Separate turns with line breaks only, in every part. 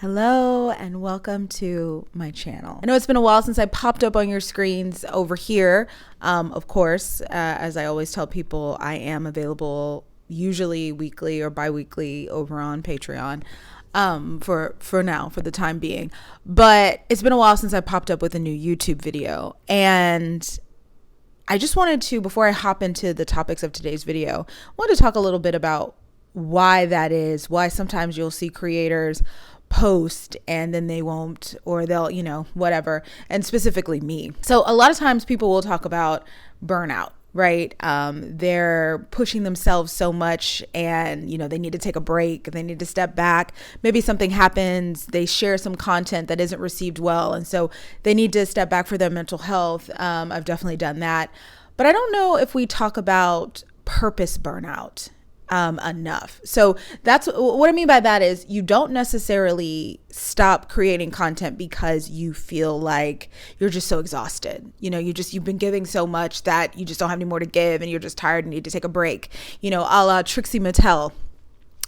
Hello and welcome to my channel. I know it's been a while since I popped up on your screens over here. Of course, as I always tell people, I am available usually weekly or bi-weekly over on Patreon for now, for the time being. But it's been a while since I popped up with a new YouTube video. And I just wanted to, before I hop into the topics of today's video, I wanted to talk a little bit about why that is, why sometimes you'll see creators post and then they won't, or they'll, whatever, and specifically me. So a lot of times people will talk about burnout, right? They're pushing themselves so much and, they need to take a break. They need to step back. Maybe something happens. They share some content that isn't received well. And so they need to step back for their mental health. I've definitely done that. But I don't know if we talk about purpose burnout enough. So that's what I mean by that is you don't necessarily stop creating content because you feel like you're just so exhausted. You've been giving so much that you just don't have any more to give and you're just tired and need to take a break. A la Trixie Mattel,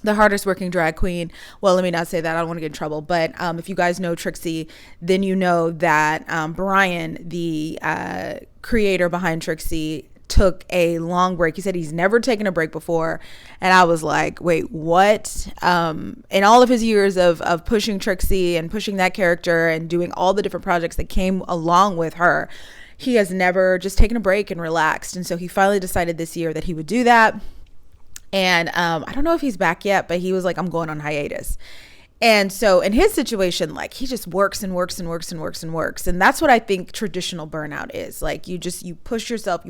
the hardest working drag queen. Well, let me not say that. I don't want to get in trouble. But if you guys know Trixie, then you know that Brian, the creator behind Trixie, took a long break. He said he's never taken a break before. And I was like, wait, what? In all of his years of pushing Trixie and pushing that character and doing all the different projects that came along with her, he has never just taken a break and relaxed. And so he finally decided this year that he would do that. And I don't know if he's back yet, but he was like, I'm going on hiatus. And so in his situation, like he just works and works and works and works and works. And that's what I think traditional burnout is. Like you push yourself,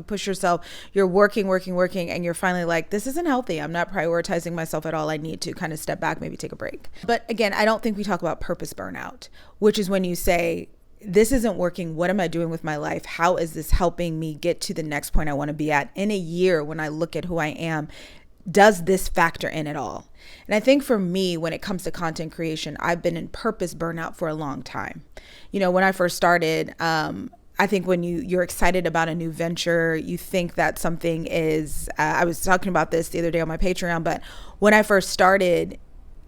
you're working, and you're finally like, this isn't healthy. I'm not prioritizing myself at all. I need to kind of step back, maybe take a break. But again, I don't think we talk about purpose burnout, which is when you say, this isn't working. What am I doing with my life? How is this helping me get to the next point I want to be at in a year when I look at who I am? Does this factor in at all? And I think for me, when it comes to content creation, I've been in purpose burnout for a long time. When I first started, I think when you're excited about a new venture, you think that something is, I was talking about this the other day on my Patreon, but when I first started,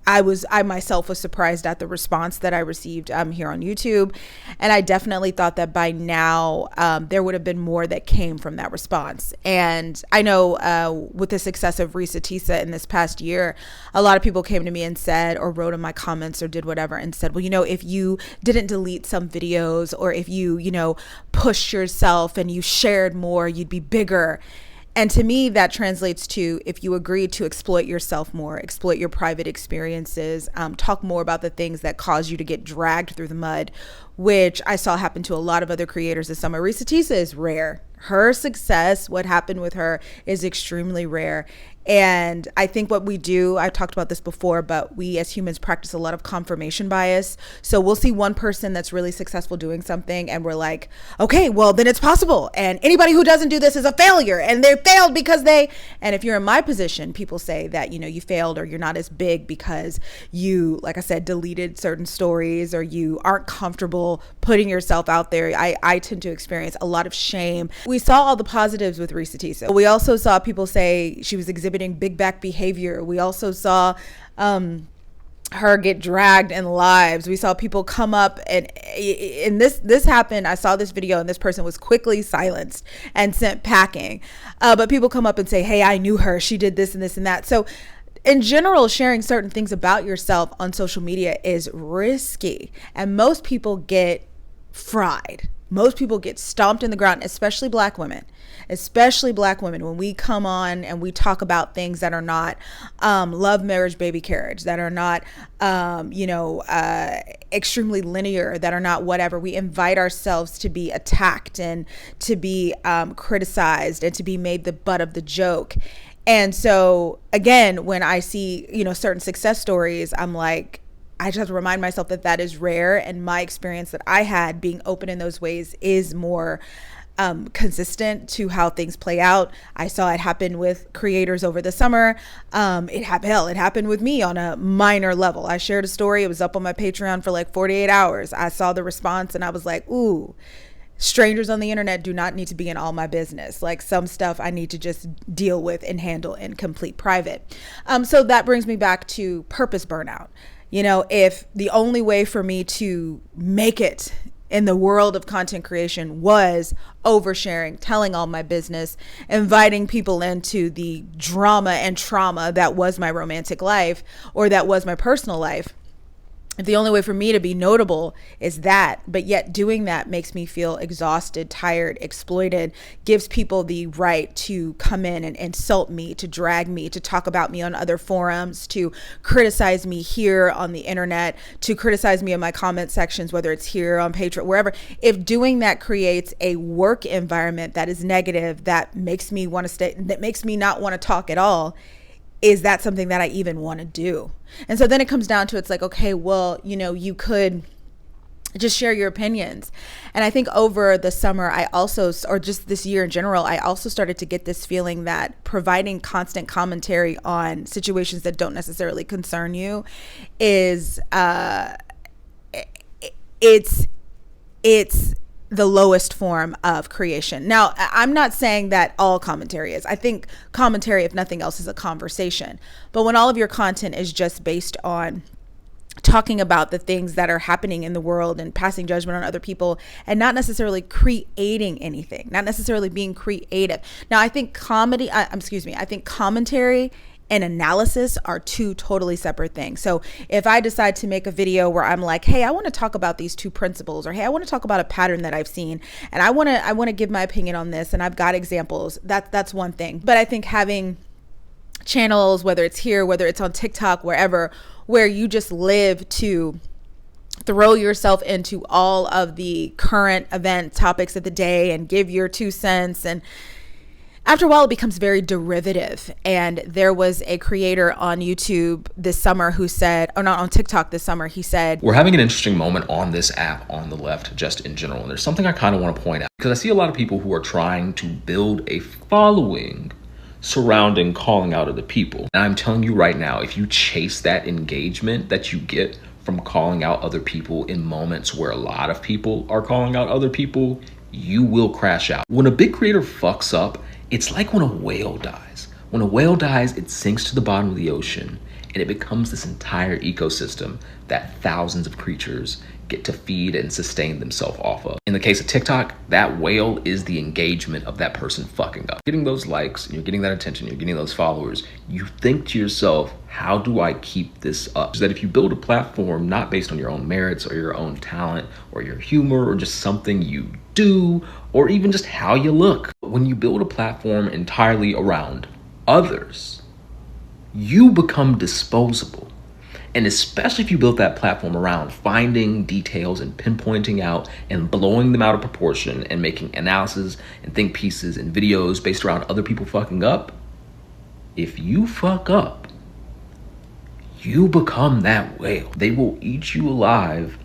I myself was surprised at the response that I received here on YouTube. And I definitely thought that by now there would have been more that came from that response. And I know with the success of Risa Tisa in this past year, a lot of people came to me and said, or wrote in my comments or did whatever and said, well, if you didn't delete some videos or if you, pushed yourself and you shared more, you'd be bigger. And to me, that translates to if you agree to exploit yourself more, exploit your private experiences, talk more about the things that cause you to get dragged through the mud, which I saw happen to a lot of other creators this summer. Risa Tisa is rare. Her success, what happened with her, is extremely rare. And I think what we do, I've talked about this before, but we as humans practice a lot of confirmation bias. So we'll see one person that's really successful doing something and we're like, okay, well then it's possible. And anybody who doesn't do this is a failure and they failed because and if you're in my position, people say that, you failed or you're not as big because you, like I said, deleted certain stories or you aren't comfortable putting yourself out there. I tend to experience a lot of shame. We saw all the positives with Risa Tisa. We also saw people say she was exhibiting big back behavior. We also saw her get dragged in lives. We saw people come up and this happened. I saw this video and this person was quickly silenced and sent packing. But people come up and say, hey, I knew her. She did this and this and that. So in general, sharing certain things about yourself on social media is risky. And most people get fried. Most people get stomped in the ground, especially black women. When we come on and we talk about things that are not love, marriage, baby, carriage, that are not, extremely linear, that are not whatever. We invite ourselves to be attacked and to be criticized and to be made the butt of the joke. And so, again, when I see, certain success stories, I'm like, I just have to remind myself that that is rare. And my experience that I had being open in those ways is more consistent to how things play out. I saw it happen with creators over the summer. It happened with me on a minor level. I shared a story. It was up on my Patreon for like 48 hours. I saw the response and I was like, ooh, strangers on the internet do not need to be in all my business. Like, some stuff I need to just deal with and handle in complete private. So that brings me back to purpose burnout. You know, if the only way for me to make it in the world of content creation was oversharing, telling all my business, inviting people into the drama and trauma that was my romantic life or that was my personal life, if the only way for me to be notable is that, but yet doing that makes me feel exhausted, tired, exploited, gives people the right to come in and insult me, to drag me, to talk about me on other forums, to criticize me here on the internet, to criticize me in my comment sections, whether it's here on Patreon, wherever. If doing that creates a work environment that is negative, that makes me want to stay, that makes me not want to talk at all, is that something that I even want to do? And so then it comes down to, it's like, okay, well, you know, you could just share your opinions. And I think over the summer, I also, or just this year in general, I also started to get this feeling that providing constant commentary on situations that don't necessarily concern you is, it's the lowest form of creation. Now, I'm not saying that all commentary is. I think commentary, if nothing else, is a conversation. But when all of your content is just based on talking about the things that are happening in the world and passing judgment on other people and not necessarily creating anything, not necessarily being creative. Now, I think I think commentary and analysis are two totally separate things. So if I decide to make a video where I'm like, hey, I want to talk about these two principles, or hey, I want to talk about a pattern that I've seen, and I want to give my opinion on this, and I've got examples, that's one thing. But I think having channels, whether it's here, whether it's on TikTok, wherever, where you just live to throw yourself into all of the current event topics of the day and give your 2 cents, and after a while, it becomes very derivative. And there was a creator on YouTube this summer who said, or not on TikTok this summer, he said,
we're having an interesting moment on this app on the left, just in general. And there's something I kind of want to point out, because I see a lot of people who are trying to build a following surrounding calling out other people. And I'm telling you right now, if you chase that engagement that you get from calling out other people in moments where a lot of people are calling out other people, you will crash out. When a big creator fucks up, it's like when a whale dies. When a whale dies, it sinks to the bottom of the ocean, and it becomes this entire ecosystem that thousands of creatures get to feed and sustain themselves off of. In the case of TikTok, that whale is the engagement of that person fucking up. Getting those likes, you're getting that attention, you're getting those followers, you think to yourself, how do I keep this up? So that if you build a platform not based on your own merits or your own talent or your humor or just something you do or even just how you look, when you build a platform entirely around others, you become disposable. And especially if you built that platform around finding details and pinpointing out and blowing them out of proportion and making analysis and think pieces and videos based around other people fucking up, if you fuck up, you become that whale. They will eat you alive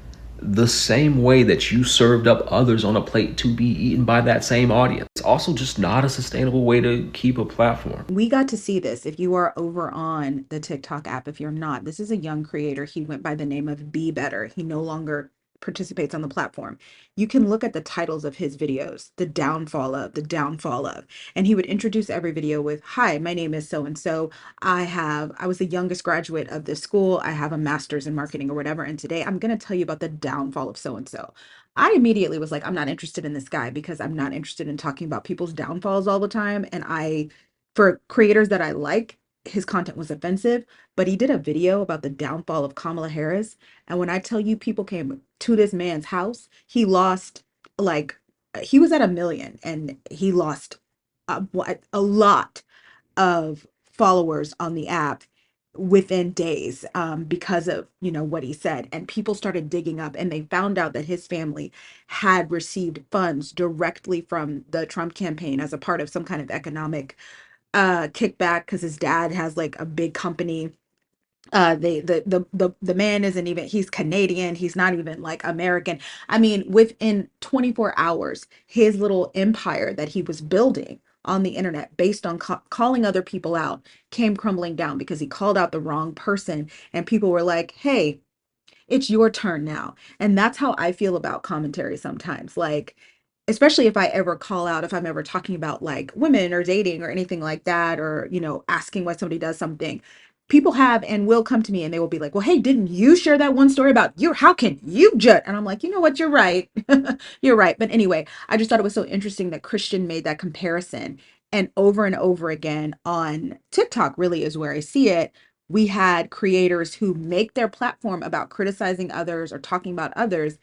the same way that you served up others on a plate to be eaten by that same audience. It's also just not a sustainable way to keep a platform.
We got to see this. If you are over on the TikTok app, if you're not, this is a young creator. He went by the name of Be Better. He no longer participates on the platform. You can look at the titles of his videos, the downfall of, and he would introduce every video with, hi, my name is so and so. I was the youngest graduate of this school. I have a master's in marketing or whatever. And today I'm going to tell you about the downfall of so and so. I immediately was like, I'm not interested in this guy because I'm not interested in talking about people's downfalls all the time. And for creators that I like, his content was offensive, but he did a video about the downfall of Kamala Harris. And when I tell you people came to this man's house, he lost like, he was at 1 million and he lost a lot of followers on the app within days because of what he said. And people started digging up and they found out that his family had received funds directly from the Trump campaign as a part of some kind of economic kickback, because his dad has like a big company. The man isn't even, he's Canadian, he's not even like American. I mean, within 24 hours, his little empire that he was building on the internet based on calling other people out came crumbling down because he called out the wrong person, and people were like, hey, it's your turn now. And that's how I feel about commentary sometimes. Like, especially if I'm ever talking about like women or dating or anything like that, or, asking why somebody does something. People have and will come to me and they will be like, well, hey, didn't you share that one story about you? How can you judge? And I'm like, you know what? You're right. You're right. But anyway, I just thought it was so interesting that Christian made that comparison. And over again on TikTok, really is where I see it. We had creators who make their platform about criticizing others or talking about others,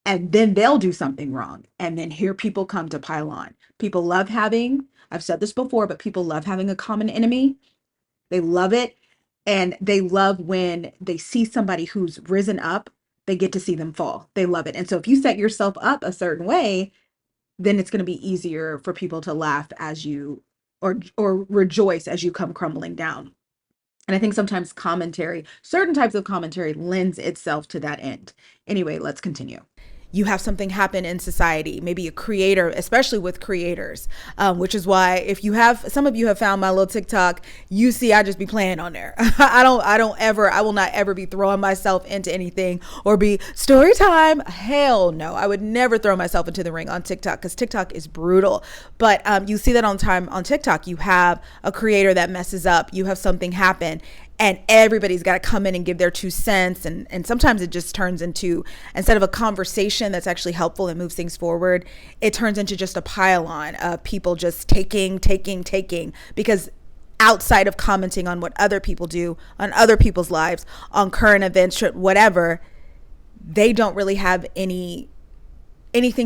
and then they'll do something wrong. And then here people come to pile on. People love having, I've said this before, but people love having a common enemy. They love it. And they love when they see somebody who's risen up, they get to see them fall. They love it. And so if you set yourself up a certain way, then it's going to be easier for people to laugh as you or rejoice as you come crumbling down. And I think sometimes commentary, certain types of commentary lends itself to that end. Anyway, let's continue. You have something happen in society, maybe a creator, especially with creators, which is why if you have, some of you have found my little TikTok, you see I just be playing on there. I will not ever be throwing myself into anything or be story time. Hell no, I would never throw myself into the ring on TikTok because TikTok is brutal. But you see that on TikTok. You have a creator that messes up, you have something happen, and everybody's got to come in and give their 2 cents. And sometimes it just turns into, instead of a conversation that's actually helpful and moves things forward, it turns into just a pile on of people just taking, because outside of commenting on what other people do, on other people's lives, on current events, whatever, they don't really have anything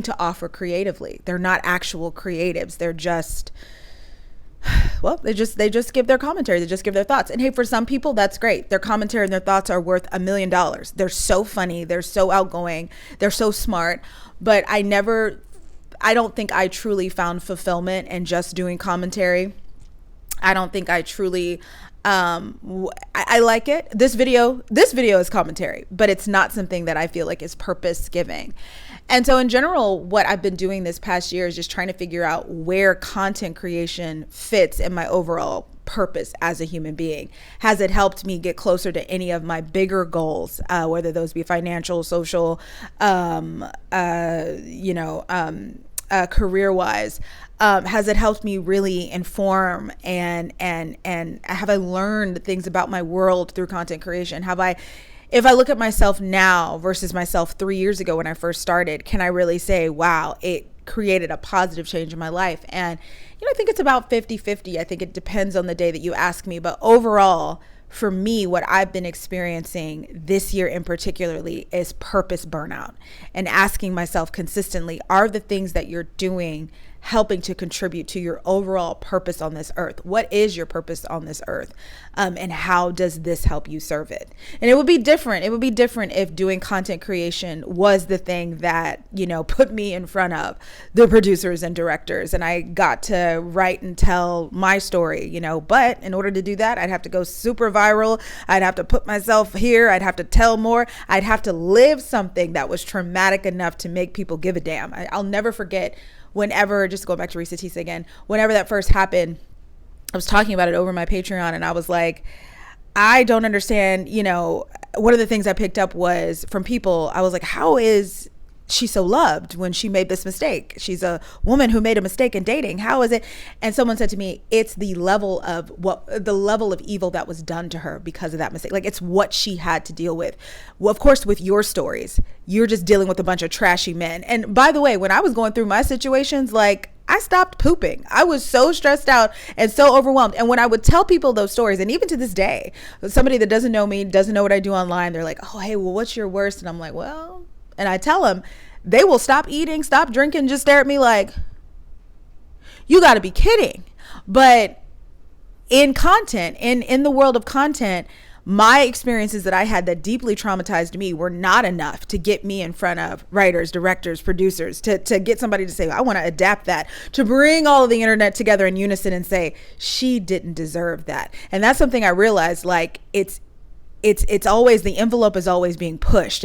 to offer creatively. They're not actual creatives. They're just, well, they just give their commentary. They just give their thoughts. And hey, for some people, that's great. Their commentary and their thoughts are worth $1 million. They're so funny. They're so outgoing. They're so smart. But I don't think I truly found fulfillment in just doing commentary. I don't think I truly, I like it. This video is commentary, but it's not something that I feel like is purpose giving. And so in general, what I've been doing this past year is just trying to figure out where content creation fits in my overall purpose as a human being. Has it helped me get closer to any of my bigger goals, whether those be financial, social, career-wise? Has it helped me really inform and have I learned things about my world through content creation? If I look at myself now versus myself 3 years ago when I first started, can I really say, wow, it created a positive change in my life? And, I think it's about 50-50. I think it depends on the day that you ask me. But overall, for me, what I've been experiencing this year in particularly is purpose burnout, and asking myself consistently, are the things that you're doing helping to contribute to your overall purpose on this earth? What is your purpose on this earth? And how does this help you serve it? And it would be different. It would be different if doing content creation was the thing that, put me in front of the producers and directors and I got to write and tell my story, but in order to do that, I'd have to go super viral. I'd have to put myself here. I'd have to tell more. I'd have to live something that was traumatic enough to make people give a damn. I'll never forget whenever, just going back to Risa Tisa again, whenever that first happened, I was talking about it over my Patreon and I was like, I don't understand, one of the things I picked up was from people, I was like, how is she so loved when she made this mistake? She's a woman who made a mistake in dating. How is it? And someone said to me, it's the level of evil that was done to her because of that mistake. Like, it's what she had to deal with. Well, of course, with your stories, you're just dealing with a bunch of trashy men. And by the way, when I was going through my situations, like, I stopped pooping. I was so stressed out and so overwhelmed. And when I would tell people those stories, and even to this day, somebody that doesn't know me, doesn't know what I do online, they're like, oh, hey, well, what's your worst? And I'm like, well, and I tell them, they will stop eating, stop drinking, just stare at me like, you got to be kidding. But in content, in the world of content, my experiences that I had that deeply traumatized me were not enough to get me in front of writers, directors, producers, to get somebody to say, I want to adapt that, to bring all of the internet together in unison and say, she didn't deserve that. And that's something I realized, like, it's always, the envelope is always being pushed.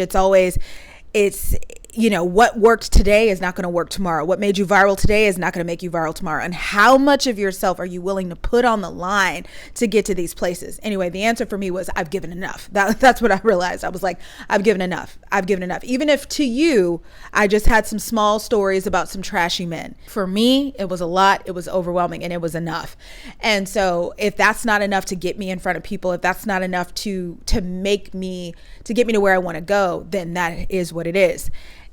It's what worked today is not going to work tomorrow. What made you viral today is not going to make you viral tomorrow. And how much of yourself are you willing to put on the line to get to these places? Anyway, the answer for me was, I've given enough. That's what I realized. I was like, I've given enough. I've given enough. Even if to you, I just had some small stories about some trashy men. For me, it was a lot. It was overwhelming, and it was enough. And so if that's not enough to get me in front of people, if that's not enough to get me to where I want to go, then that is what it is.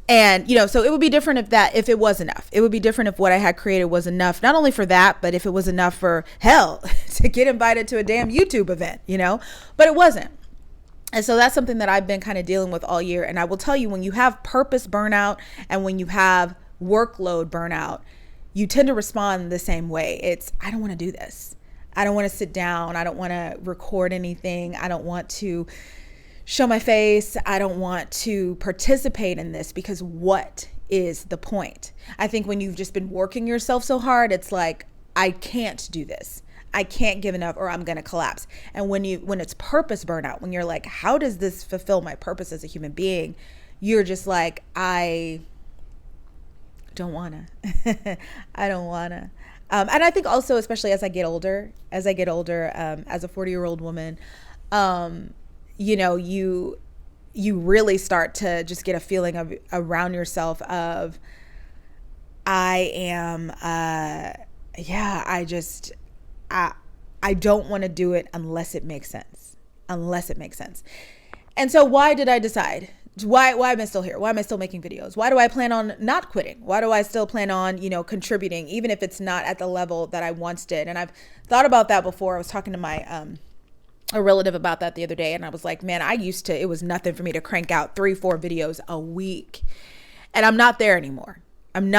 And, so it would be different if it was enough. It would be different if what I had created was enough, not only for that, but if it was enough for hell to get invited to a damn YouTube event, but it wasn't. And so that's something that I've been kind of dealing with all year. And I will tell you, when you have purpose burnout and when you have workload burnout, you tend to respond the same way. It's, I don't want to do this. I don't want to sit down. I don't want to record anything. I don't want to show my face. I don't want to participate in this, because what is the point? I think when you've just been working yourself so hard, it's like, I can't do this. I can't give enough or I'm going to collapse. And when it's purpose burnout, when you're like, how does this fulfill my purpose as a human being? You're just like, I don't want to. I don't want to. And I think also, especially as I get older, as a 40-year-old woman, you really start to just get a feeling of around yourself of, I don't want to do it unless it makes sense. And so why did I decide? Why am I still here? Why am I still making videos? Why do I plan on not quitting? Why do I still plan on, contributing, even if it's not at the level that I once did? And I've thought about that before. I was talking to my, a relative about that the other day. And I was like, man, it was nothing for me to crank out 3-4 videos a week. And I'm not there anymore. And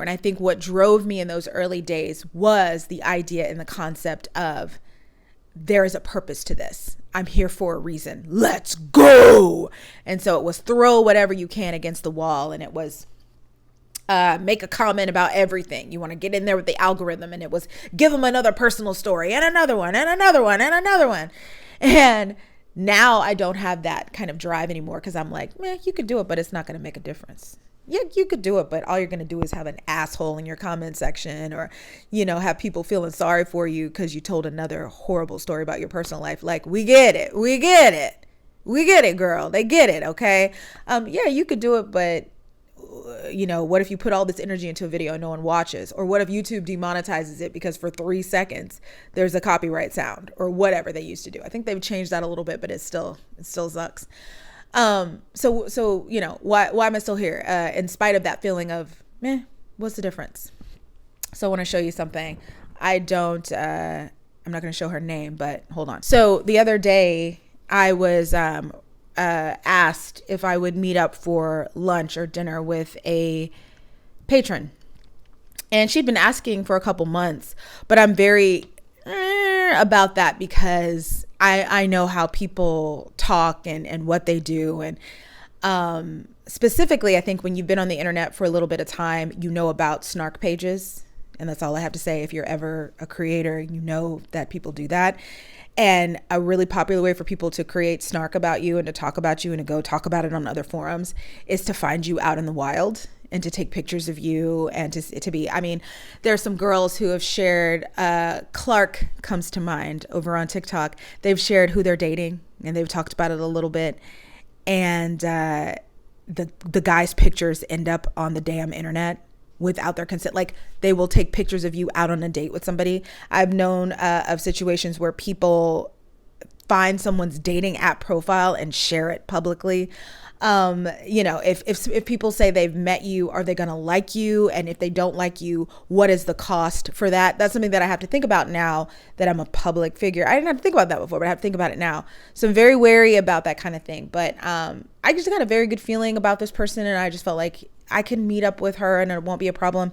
I think what drove me in those early days was the idea and the concept of, there is a purpose to this. I'm here for a reason. Let's go. And so it was throw whatever you can against the wall. And it was make a comment about everything. You want to get in there with the algorithm. And it was give them another personal story and another one and another one and another one. And now I don't have that kind of drive anymore, because I'm like, man, you could do it, but it's not going to make a difference. Yeah, you could do it, but all you're going to do is have an asshole in your comment section, or, have people feeling sorry for you because you told another horrible story about your personal life. Like, we get it, girl. They get it. Okay. Yeah, you could do it, but what if you put all this energy into a video and no one watches? Or what if YouTube demonetizes it because for 3 seconds there's a copyright sound, or whatever they used to do? I think they've changed that a little bit, but it still sucks. So why am I still here? In spite of that feeling of, what's the difference? So I want to show you something. I'm not going to show her name, but hold on. So the other day I was, asked if I would meet up for lunch or dinner with a patron, and she'd been asking for a couple months, but I'm very about that, because I know how people talk and what they do. And specifically, I think when you've been on the internet for a little bit of time, about snark pages. And that's all I have to say. If you're ever a creator, that people do that. And a really popular way for people to create snark about you and to talk about you and to go talk about it on other forums is to find you out in the wild and to take pictures of you and to be, there are some girls who have shared, Clark comes to mind over on TikTok. They've shared who they're dating and they've talked about it a little bit. And the guy's pictures end up on the damn internet without their consent. Like, they will take pictures of you out on a date with somebody. I've known of situations where people find someone's dating app profile and share it publicly. If people say they've met you, are they going to like you? And if they don't like you, what is the cost for that? That's something that I have to think about now that I'm a public figure. I didn't have to think about that before, but I have to think about it now. So I'm very wary about that kind of thing. But I just got a very good feeling about this person, and I just felt like I can meet up with her and it won't be a problem.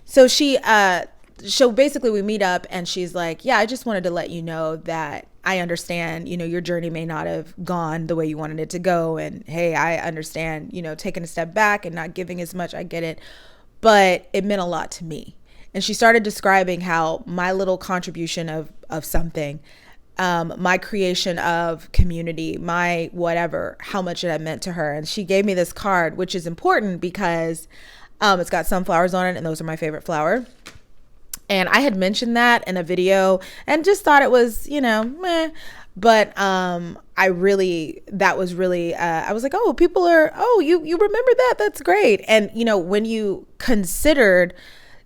So so basically we meet up and she's like, yeah, I just wanted to let you know that I understand, your journey may not have gone the way you wanted it to go. And hey, I understand, taking a step back and not giving as much. I get it. But it meant a lot to me. And she started describing how my little contribution of something my creation of community, my whatever, how much it had meant to her. And she gave me this card, which is important because it's got sunflowers on it, and those are my favorite flower. And I had mentioned that in a video and just thought it was, meh. But I was like, oh, you remember that? That's great. And, when you considered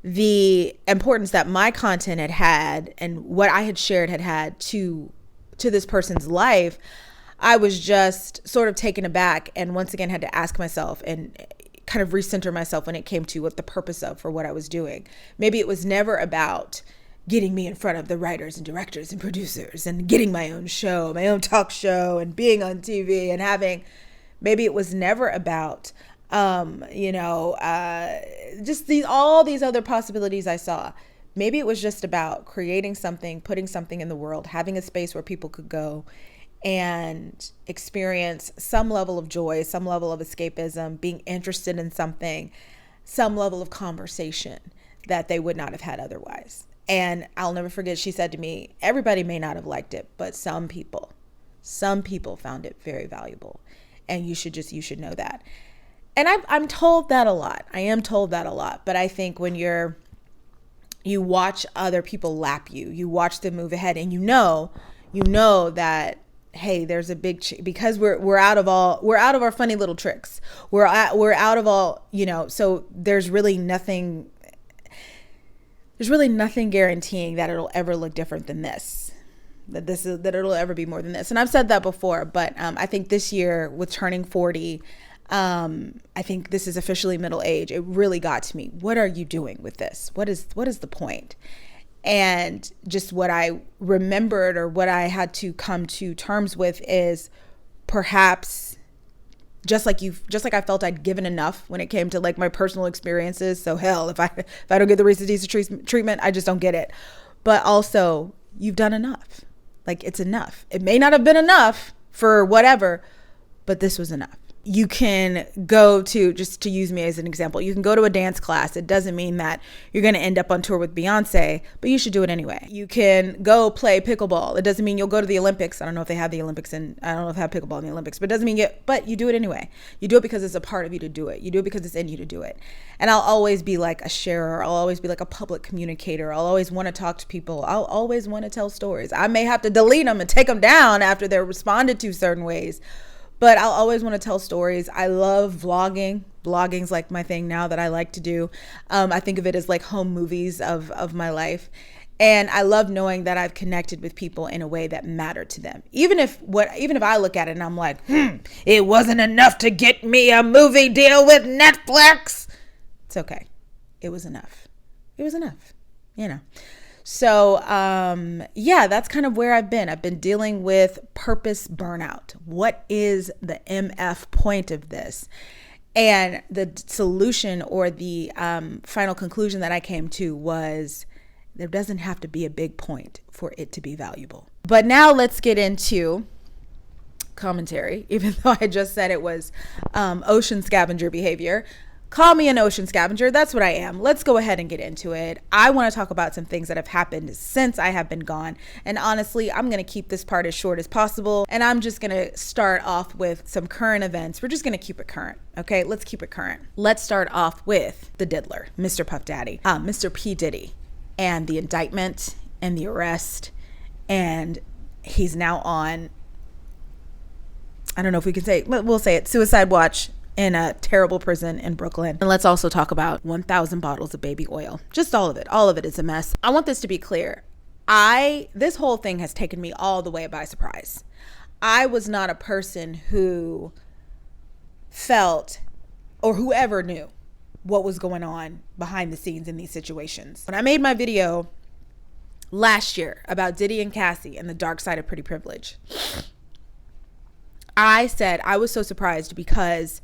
the importance that my content had and what I had shared had to this person's life, I was just sort of taken aback, and once again had to ask myself and kind of recenter myself when it came to what the purpose of for what I was doing. Maybe it was never about getting me in front of the writers and directors and producers and getting my own show, my own talk show, and being on TV and maybe it was never about just all these other possibilities I saw. Maybe it was just about creating something, putting something in the world, having a space where people could go and experience some level of joy, some level of escapism, being interested in something, some level of conversation that they would not have had otherwise. And I'll never forget, she said to me, everybody may not have liked it, but some people found it very valuable. And you should know that. And I'm told that a lot. I am told that a lot. But I think when you watch other people lap you watch them move ahead, and you know that, hey, there's a big because we're out of our funny little tricks. We're out of all, so there's really nothing guaranteeing that it'll ever look different than this. That it'll ever be more than this. And I've said that before, but I think this year with turning 40, I think this is officially middle age. It really got to me. What are you doing with this? What is the point? And just what I remembered, or what I had to come to terms with, is perhaps just like I felt I'd given enough when it came to like my personal experiences. So hell, if I don't get the Reese's treatment, I just don't get it. But also, you've done enough. Like, it's enough. It may not have been enough for whatever, but this was enough. You can go to, just to use me as an example, you can go to a dance class. It doesn't mean that you're going to end up on tour with Beyonce, but you should do it anyway. You can go play pickleball. It doesn't mean you'll go to the Olympics. I don't know if they have the Olympics, and I don't know if they have pickleball in the Olympics, but it doesn't mean but you do it anyway. You do it because it's a part of you to do it. You do it because it's in you to do it. And I'll always be like a sharer. I'll always be like a public communicator. I'll always want to talk to people. I'll always want to tell stories. I may have to delete them and take them down after they're responded to certain ways, but I'll always want to tell stories. I love vlogging. Vlogging's like my thing now that I like to do. I think of it as like home movies of my life. And I love knowing that I've connected with people in a way that mattered to them. Even if I look at it and I'm like, it wasn't enough to get me a movie deal with Netflix. It's okay. It was enough. It was enough, So, that's kind of where I've been. I've been dealing with purpose burnout. What is the MF point of this? And the solution, or the final conclusion that I came to, was there doesn't have to be a big point for it to be valuable. But now let's get into commentary, even though I just said it was ocean scavenger behavior. Call me an ocean scavenger. That's what I am. Let's go ahead and get into it. I want to talk about some things that have happened since I have been gone. And honestly, I'm going to keep this part as short as possible. And I'm just going to start off with some current events. We're just going to keep it current. Okay, let's keep it current. Let's start off with the diddler, Mr. Puff Daddy, Mr. P. Diddy, and the indictment and the arrest. And he's now on, I don't know if we can say, we'll say it, suicide watch in a terrible prison in Brooklyn. And let's also talk about 1,000 bottles of baby oil. Just all of it. All of it is a mess. I want this to be clear. This whole thing has taken me all the way by surprise. I was not a person who felt, or whoever knew, what was going on behind the scenes in these situations. When I made my video last year about Diddy and Cassie and the dark side of pretty privilege, I said I was so surprised because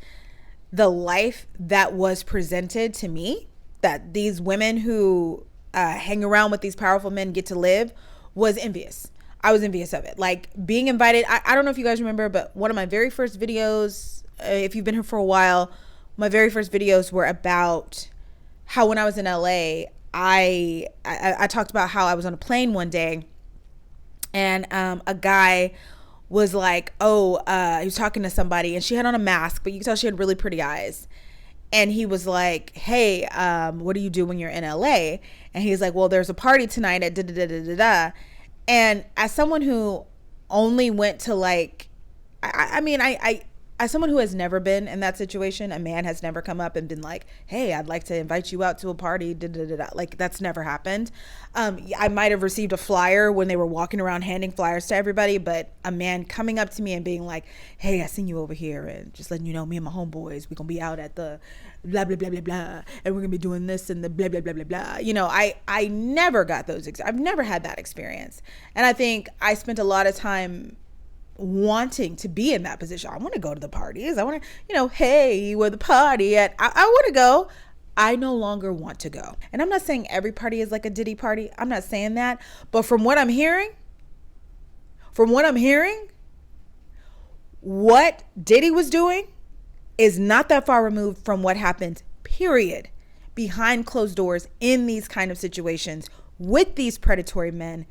the life that was presented to me, that these women who hang around with these powerful men get to live, was envious. I was envious of it. Like being invited. I don't know if you guys remember, but one of my very first videos, if you've been here for a while, my very first videos were about how when I was in LA, I talked about how I was on a plane one day And a guy was like, he was talking to somebody, and she had on a mask, but you could tell she had really pretty eyes. And he was like, hey, what do you do when you're in LA? And he's like, well, there's a party tonight at da-da-da-da-da-da. And as someone who only went to like, as someone who has never been in that situation, a man has never come up and been like, hey, I'd like to invite you out to a party. Da, da, da, da. Like, that's never happened. I might have received a flyer when they were walking around handing flyers to everybody, but a man coming up to me and being like, hey, I seen you over here, and just letting you know, me and my homeboys, we're going to be out at the blah, blah, blah, blah, blah, and we're going to be doing this and the blah, blah, blah, blah, blah. You know, I never got those. I've never had that experience. And I think I spent a lot of time wanting to be in that position. I want to go to the parties. I want to, hey, where the party at? I want to go. I no longer want to go. And I'm not saying every party is like a Diddy party. I'm not saying that. But from what I'm hearing, what Diddy was doing is not that far removed from what happened, period, behind closed doors in these kind of situations with these predatory men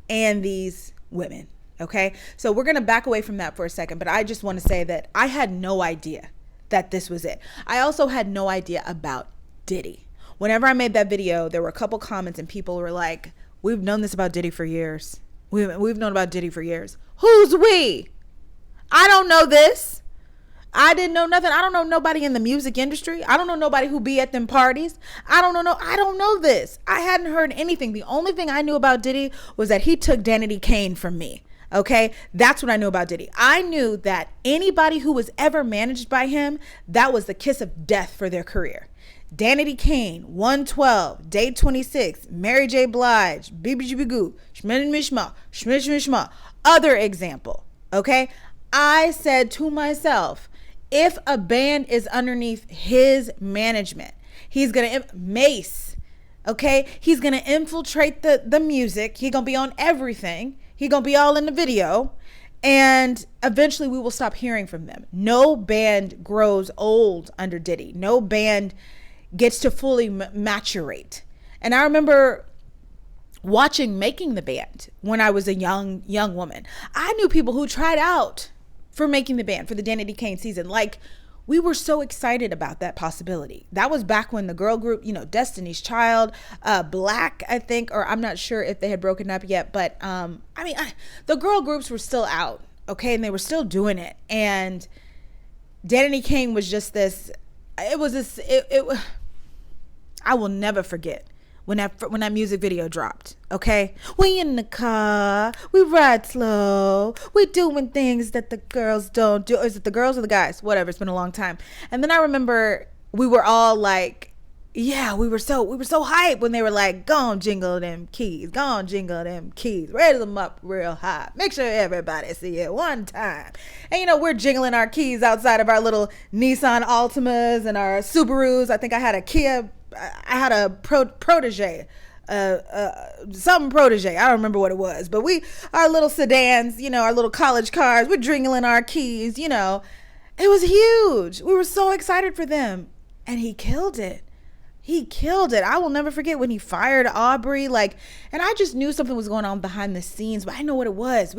and these women. Okay, so we're going to back away from that for a second, but I just want to say that I had no idea that this was it. I also had no idea about Diddy. Whenever I made that video, there were a couple comments and people were like, we've known this about Diddy for years. We've known about Diddy for years. Who's we? I don't know this. I didn't know nothing. I don't know nobody in the music industry. I don't know nobody who be at them parties. I don't know this. I hadn't heard anything. The only thing I knew about Diddy was that he took Danity Kane from me. Okay, that's what I knew about Diddy. I knew that anybody who was ever managed by him, that was the kiss of death for their career. Danity Kane, 112, Day 26, Mary J. Blige, BBGBGoo, Schmishma. Other example, okay? I said to myself, if a band is underneath his management, he's going to, Mace, okay? He's going to infiltrate the music. He's going to be on everything. He's going to be all in the video, and eventually we will stop hearing from them. No band grows old under Diddy. No band gets to fully maturate. And I remember watching Making the Band when I was a young woman. I knew people who tried out for Making the Band for the Danity Kane season. Like, we were so excited about that possibility. That was back when the girl group, Destiny's Child, Black, I think, or I'm not sure if they had broken up yet, but the girl groups were still out, okay, and they were still doing it. And Danity Kane was just this. I will never forget when that music video dropped. Okay, we in the car, we ride slow, we doing things that the girls don't do. Is it the girls or the guys? Whatever. It's been a long time. And then I remember we were all like, yeah, we were so hyped when they were like, go on, jingle them keys, raise them up real high, make sure everybody see it one time. And we're jingling our keys outside of our little Nissan Altimas and our Subarus. I think I had a Kia. I had a protege, something protege. I don't remember what it was, but our little sedans, our little college cars, we're jingling our keys, it was huge. We were so excited for them, and he killed it. I will never forget when he fired Aubrey, and I just knew something was going on behind the scenes, but I didn't know what it was.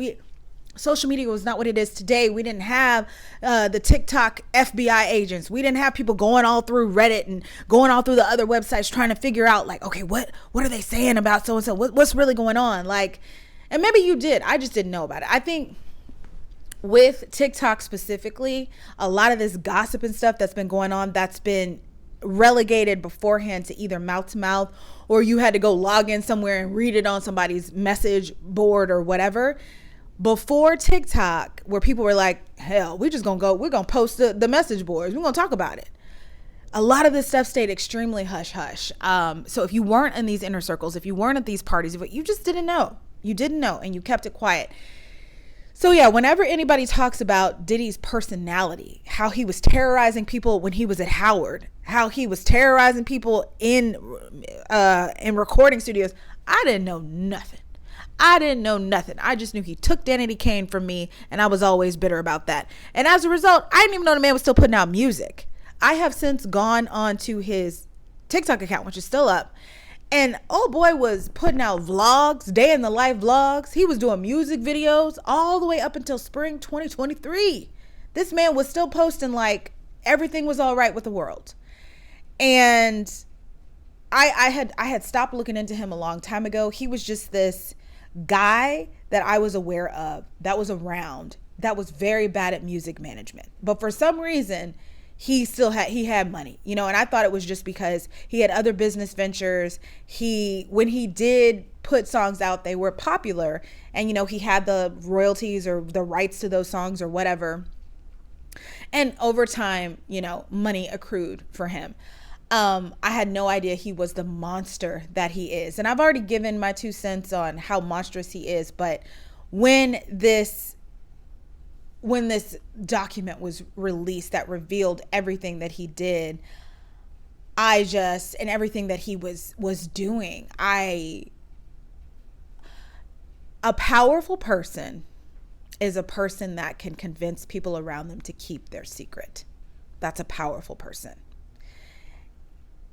Social media was not what it is today. We didn't have the TikTok FBI agents. We didn't have people going all through Reddit and going all through the other websites trying to figure out, okay, what are they saying about so-and-so? What's really going on? And maybe you did. I just didn't know about it. I think with TikTok specifically, a lot of this gossip and stuff that's been going on, that's been relegated beforehand to either mouth to mouth, or you had to go log in somewhere and read it on somebody's message board or whatever. Before TikTok, where people were like, hell, we're going to post the message boards. We're going to talk about it. A lot of this stuff stayed extremely hush hush. So if you weren't in these inner circles, if you weren't at these parties, you just didn't know. You didn't know, and you kept it quiet. So yeah, whenever anybody talks about Diddy's personality, how he was terrorizing people when he was at Howard, how he was terrorizing people in recording studios, I didn't know nothing. I just knew he took Danity Kane from me, and I was always bitter about that. And as a result, I didn't even know the man was still putting out music. I have since gone on to his TikTok account, which is still up, And oh boy was putting out vlogs, day in the life vlogs. He was doing music videos all the way up until spring 2023. This man was still posting like everything was all right with the world. And I had stopped looking into him a long time ago. He was just this guy that I was aware of, that was around, that was very bad at music management. But for some reason, he had money, and I thought it was just because he had other business ventures. When he did put songs out, they were popular, and he had the royalties or the rights to those songs or whatever. And over time, money accrued for him. I had no idea he was the monster that he is. And I've already given my 2 cents on how monstrous he is, but when this document was released that revealed everything that he did, and everything that he was doing, a powerful person is a person that can convince people around them to keep their secret. That's a powerful person.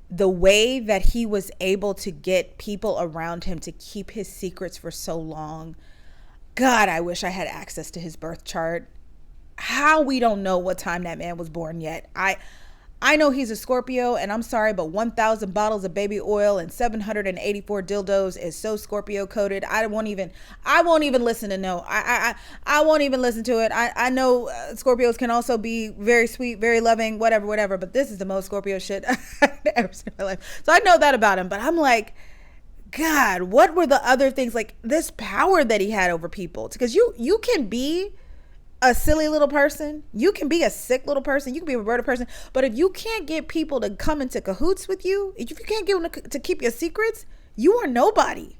The way that he was able to get people around him to keep his secrets for so long, God, I wish I had access to his birth chart. How we don't know what time that man was born yet. I know he's a Scorpio, and I'm sorry, but 1,000 bottles of baby oil and 784 dildos is so Scorpio coded. I won't even listen to no. I won't even listen to it. I know Scorpios can also be very sweet, very loving, whatever. But this is the most Scorpio shit I've ever seen in my life. So I know that about him. But I'm like, God, what were the other things, like this power that he had over people? Because you can be a silly little person, you can be a sick little person, you can be a murder person, but if you can't get people to come into cahoots with you, if you can't get them to keep your secrets, you are nobody.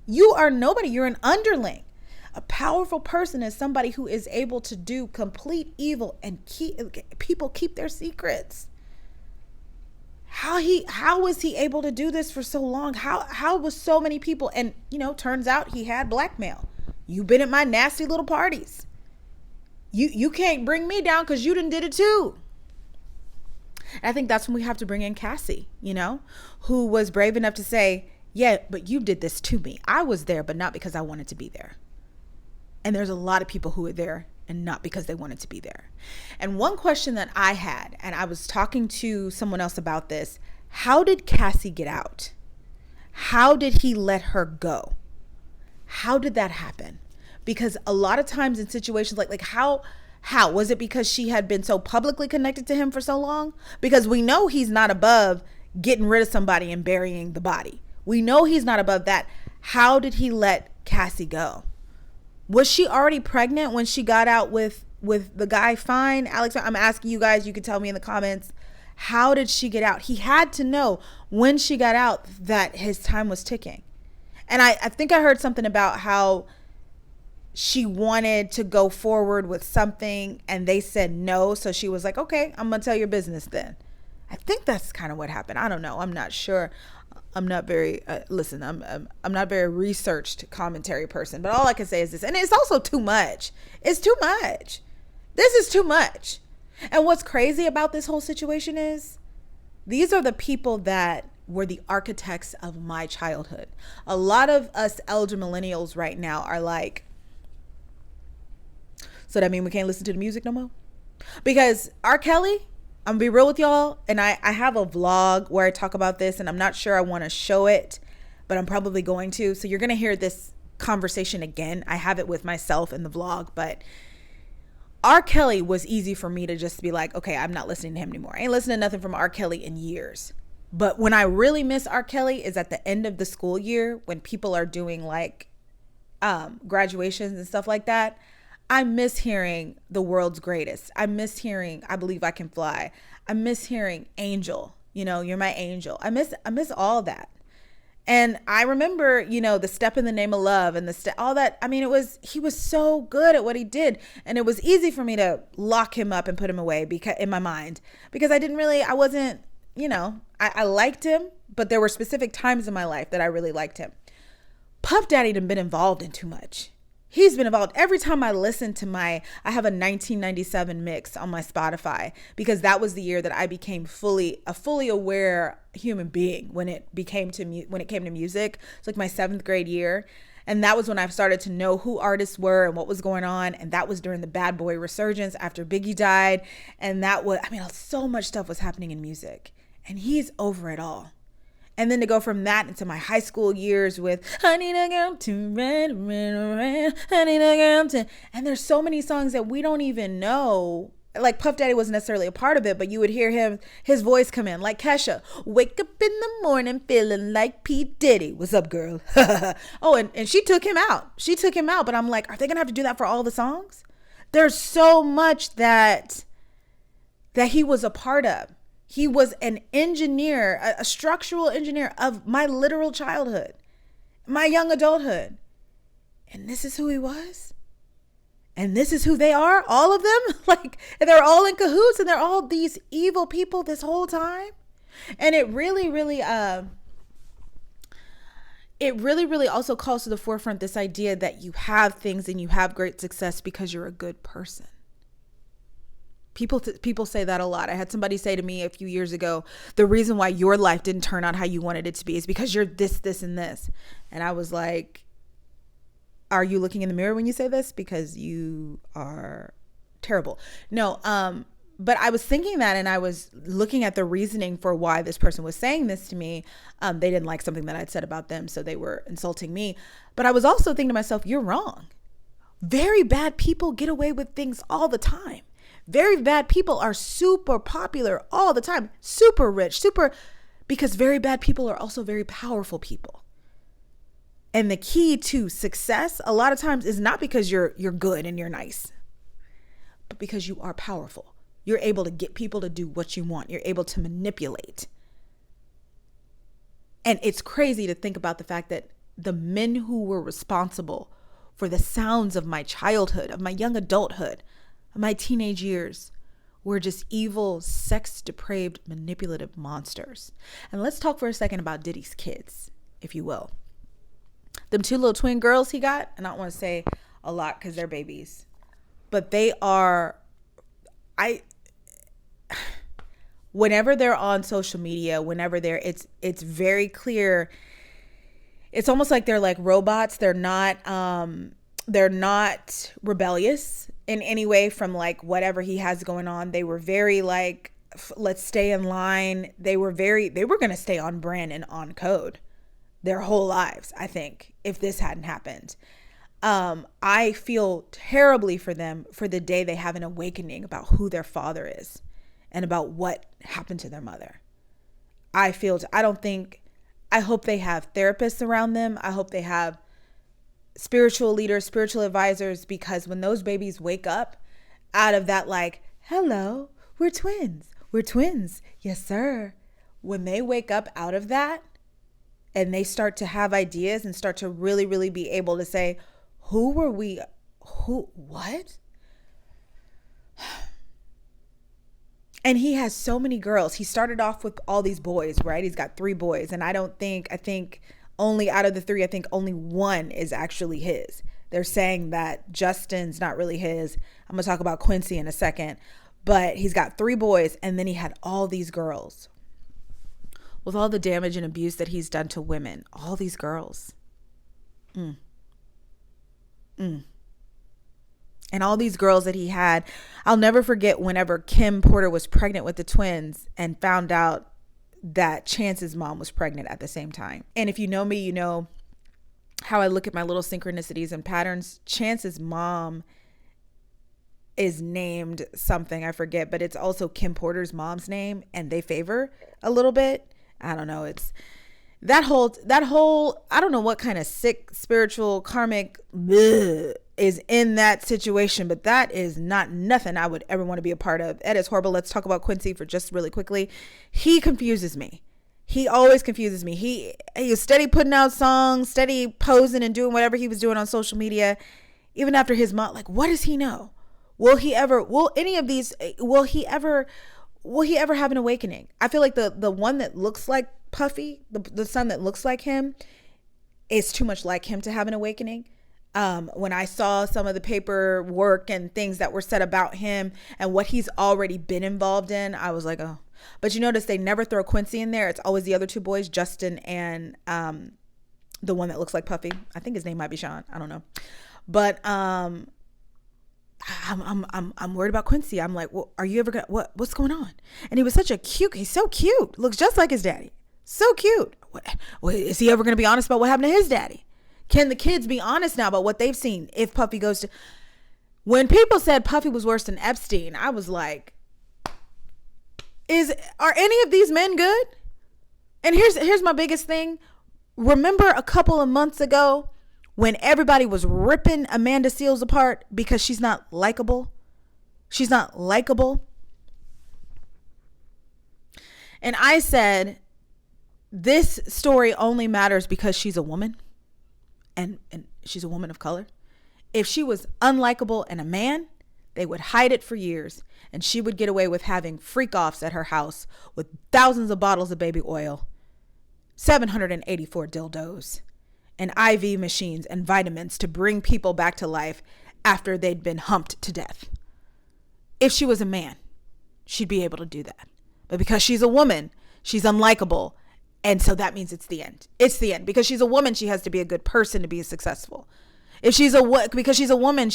You're an underling. A powerful person is somebody who is able to do complete evil and people keep their secrets. How was he able to do this for so long? How was so many people? And turns out he had blackmail. You've been at my nasty little parties. You can't bring me down because you done did it too. And I think that's when we have to bring in Cassie, who was brave enough to say, yeah, but you did this to me. I was there, but not because I wanted to be there. And there's a lot of people who are there and not because they wanted to be there. And one question that I had, and I was talking to someone else about this, how did Cassie get out? How did he let her go? How did that happen? Because a lot of times in situations like how was it because she had been so publicly connected to him for so long? Because we know he's not above getting rid of somebody and burying the body. We know he's not above that. How did he let Cassie go? Was she already pregnant when she got out with the guy? Fine, Alex, I'm asking you guys, you can tell me in the comments. How did she get out? He had to know when she got out that his time was ticking. And I think I heard something about how she wanted to go forward with something and they said no. So she was like, okay, I'm going to tell your business then. I think that's kind of what happened. I don't know. I'm not sure. I'm not very, I'm not very researched commentary person, but all I can say is this, and it's also too much. It's too much. This is too much. And what's crazy about this whole situation is these are the people that were the architects of my childhood. A lot of us elder millennials right now are like, so that mean we can't listen to the music no more? Because R. Kelly, I'm gonna be real with y'all, and I have a vlog where I talk about this, and I'm not sure I want to show it, but I'm probably going to. So you're gonna hear this conversation again. I have it with myself in the vlog, but R. Kelly was easy for me to just be like, okay, I'm not listening to him anymore. I ain't listening to nothing from R. Kelly in years. But when I really miss R. Kelly is at the end of the school year when people are doing like graduations and stuff like that. I miss hearing The World's Greatest. I miss hearing I Believe I Can Fly. I miss hearing Angel. You're my angel. I miss all that. And I remember, the Step in the Name of Love and all that. I mean, he was so good at what he did. And it was easy for me to lock him up and put him away in my mind because I wasn't, I liked him, but there were specific times in my life that I really liked him. Puff Daddy done been involved in too much. He's been involved. Every time I listen to I have a 1997 mix on my Spotify, because that was the year that I became a fully aware human being when it came to music. It's like my 7th grade year. And that was when I started to know who artists were and what was going on. And that was during the bad boy resurgence after Biggie died. And so much stuff was happening in music. And he's over it all. And then to go from that into my high school years with I need a girl to run, I need a girl to, and there's so many songs that we don't even know. Like Puff Daddy wasn't necessarily a part of it, but you would hear his voice come in, like Kesha. Wake up in the morning feeling like P. Diddy. What's up, girl? Oh, and she took him out. But I'm like, are they gonna have to do that for all the songs? There's so much that he was a part of. He was an engineer, a structural engineer of my literal childhood, my young adulthood. And this is who he was. And this is who they are, all of them. Like, and they're all in cahoots, and they're all these evil people this whole time. And it really, really also calls to the forefront this idea that you have things and you have great success because you're a good person. People say that a lot. I had somebody say to me a few years ago, the reason why your life didn't turn out how you wanted it to be is because you're this, this, and this. And I was like, are you looking in the mirror when you say this? Because you are terrible. No, but I was thinking that, and I was looking at the reasoning for why this person was saying this to me. They didn't like something that I'd said about them, so they were insulting me. But I was also thinking to myself, you're wrong. Very bad people get away with things all the time. Very bad people are super popular all the time, super rich, because very bad people are also very powerful people. And the key to success a lot of times is not because you're good and you're nice, but because you are powerful. You're able to get people to do what you want. You're able to manipulate. And it's crazy to think about the fact that the men who were responsible for the sounds of my childhood, of my young adulthood, my teenage years were just evil, sex-depraved, manipulative monsters. And let's talk for a second about Diddy's kids, if you will. Them 2 little twin girls he got, and I don't want to say a lot because they're babies, but they are, whenever they're on social media, it's very clear. It's almost like they're like robots. They're not rebellious in any way from like whatever he has going on. They were very like, let's stay in line. They were going to stay on brand and on code their whole lives, I think, if this hadn't happened. I feel terribly for them for the day they have an awakening about who their father is and about what happened to their mother. I hope they have therapists around them. I hope they have spiritual leaders, spiritual advisors, because when those babies wake up out of that, like, hello, we're twins. Yes, sir. When they wake up out of that and they start to have ideas and start to really, really be able to say, what? And he has so many girls. He started off with all these boys, right? He's got 3 boys. And I think only out of the 3, I think only 1 is actually his. They're saying that Justin's not really his. I'm going to talk about Quincy in a second. But he's got 3 boys, and then he had all these girls. With all the damage and abuse that he's done to women, all these girls. And all these girls that he had. I'll never forget whenever Kim Porter was pregnant with the twins and found out that Chance's mom was pregnant at the same time. And if you know me, you know how I look at my little synchronicities and patterns. Chance's mom is named something, I forget, but it's also Kim Porter's mom's name, and they favor a little bit. I don't know. It's that whole, I don't know what kind of sick, spiritual, karmic is in that situation, but that is not nothing I would ever want to be a part of. Ed is horrible. Let's talk about Quincy for just really quickly. He confuses me. He always confuses me. He was steady putting out songs, steady posing and doing whatever he was doing on social media, even after his mom. Like, what does he know? Will he ever have an awakening? I feel like the one that looks like Puffy, the son that looks like him, is too much like him to have an awakening. When I saw some of the paperwork and things that were said about him and what he's already been involved in, I was like, oh. But you notice they never throw Quincy in there. It's always the other two boys, Justin and the one that looks like Puffy. I think his name might be Sean. I don't know. But I'm worried about Quincy. I'm like, well, are you ever gonna what's going on? And he was such a cute. He's so cute. Looks just like his daddy. So cute. Is he ever gonna be honest about what happened to his daddy? Can the kids be honest now about what they've seen if Puffy goes to... When people said Puffy was worse than Epstein, I was like, are any of these men good? And here's my biggest thing. Remember a couple of months ago when everybody was ripping Amanda Seales apart because she's not likable? She's not likable. And I said, this story only matters because she's a woman. And she's a woman of color. If she was unlikable and a man, they would hide it for years, and she would get away with having freak-offs at her house with thousands of bottles of baby oil, 784 dildos, and IV machines and vitamins to bring people back to life after they'd been humped to death. If she was a man, she'd be able to do that. But because she's a woman, she's unlikable. And so that means it's the end. It's the end. Because she's a woman, she has to be a good person to be successful. Because she's a woman,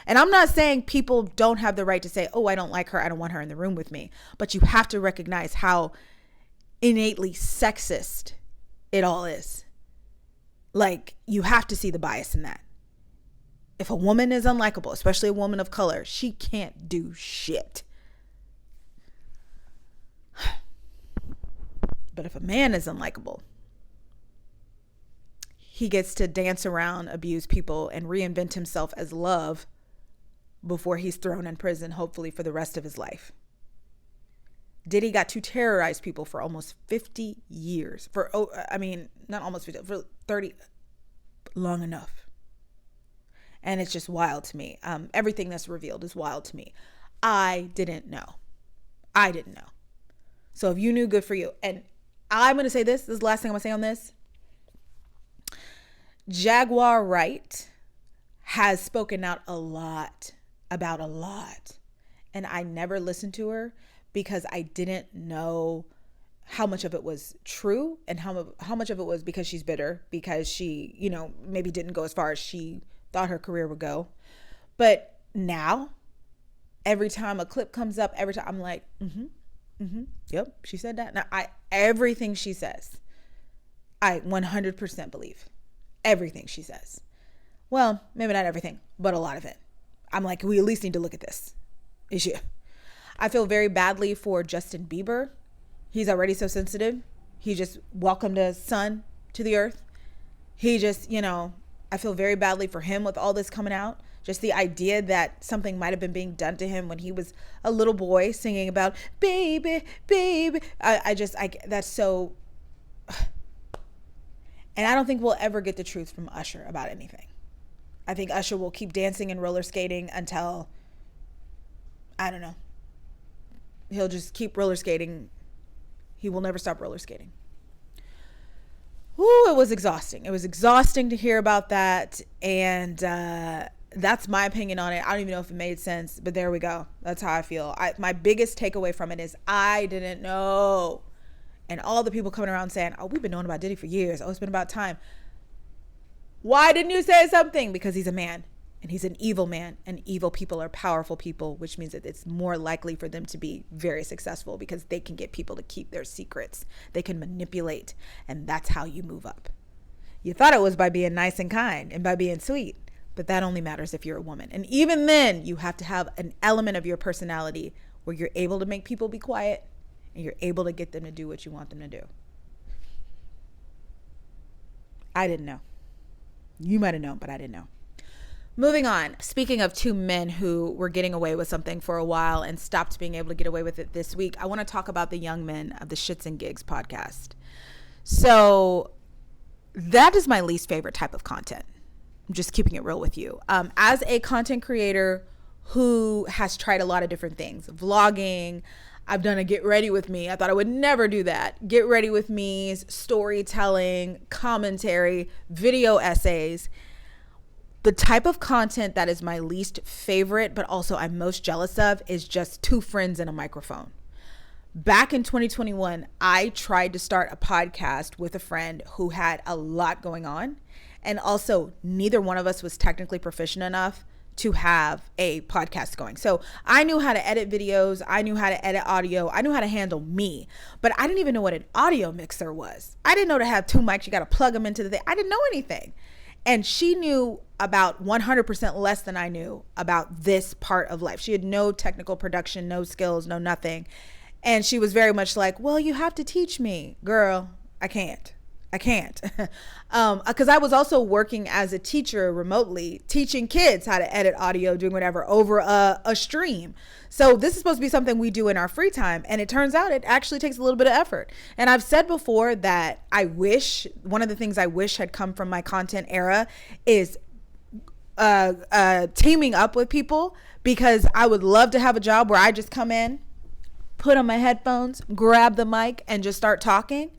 and I'm not saying people don't have the right to say, oh, I don't like her, I don't want her in the room with me. But you have to recognize how innately sexist it all is. Like, you have to see the bias in that. If a woman is unlikable, especially a woman of color, she can't do shit. But if a man is unlikable, he gets to dance around, abuse people, and reinvent himself as love before he's thrown in prison, hopefully for the rest of his life. Diddy got to terrorize people for almost 50 years. Not almost 50, for 30, long enough. And it's just wild to me. Everything that's revealed is wild to me. I didn't know. So if you knew, good for you. And I'm going to say this. This is the last thing I'm going to say on this. Jaguar Wright has spoken out a lot about a lot. And I never listened to her because I didn't know how much of it was true and how much of it was because she's bitter, because she, maybe didn't go as far as she thought her career would go. But now, every time a clip comes up, I'm like, yep, she said that. Now, everything she says, I 100% believe. Everything she says. Well, maybe not everything, but a lot of it. I'm like, we at least need to look at this issue. I feel very badly for Justin Bieber. He's already so sensitive. He just welcomed a son to the earth. He just, I feel very badly for him with all this coming out. Just the idea that something might have been being done to him when he was a little boy singing about baby, baby. That's so... And I don't think we'll ever get the truth from Usher about anything. I think Usher will keep dancing and roller skating until, I don't know. He'll just keep roller skating. He will never stop roller skating. Ooh, it was exhausting. It was exhausting to hear about that. And that's my opinion on it. I don't even know if it made sense, but there we go. That's how I feel. My biggest takeaway from it is I didn't know. And all the people coming around saying, oh, we've been knowing about Diddy for years. Oh, it's been about time. Why didn't you say something? Because he's a man, and he's an evil man, and evil people are powerful people, which means that it's more likely for them to be very successful because they can get people to keep their secrets. They can manipulate, and that's how you move up. You thought it was by being nice and kind and by being sweet, but that only matters if you're a woman. And even then, you have to have an element of your personality where you're able to make people be quiet and you're able to get them to do what you want them to do. I didn't know. You might have known, but I didn't know. Moving on. Speaking of two men who were getting away with something for a while and stopped being able to get away with it this week, I want to talk about the young men of the Shits and Gigs podcast. So that is my least favorite type of content. I'm just keeping it real with you. As a content creator who has tried a lot of different things, vlogging, I've done a Get Ready With Me. I thought I would never do that. Get Ready With Me's, storytelling, commentary, video essays. The type of content that is my least favorite, but also I'm most jealous of, is just two friends and a microphone. Back in 2021, I tried to start a podcast with a friend who had a lot going on. And also, neither one of us was technically proficient enough to have a podcast going. So I knew how to edit videos. I knew how to edit audio. I knew how to handle me. But I didn't even know what an audio mixer was. I didn't know to have two mics. You got to plug them into the thing. I didn't know anything. And she knew about 100% less than I knew about this part of life. She had no technical production, no skills, no nothing. And she was very much like, well, you have to teach me. Girl, I can't. Because I was also working as a teacher remotely, teaching kids how to edit audio, doing whatever over a stream. So this is supposed to be something we do in our free time. And it turns out it actually takes a little bit of effort. And I've said before that one of the things I wish had come from my content era is teaming up with people, because I would love to have a job where I just come in, put on my headphones, grab the mic, and just start talking.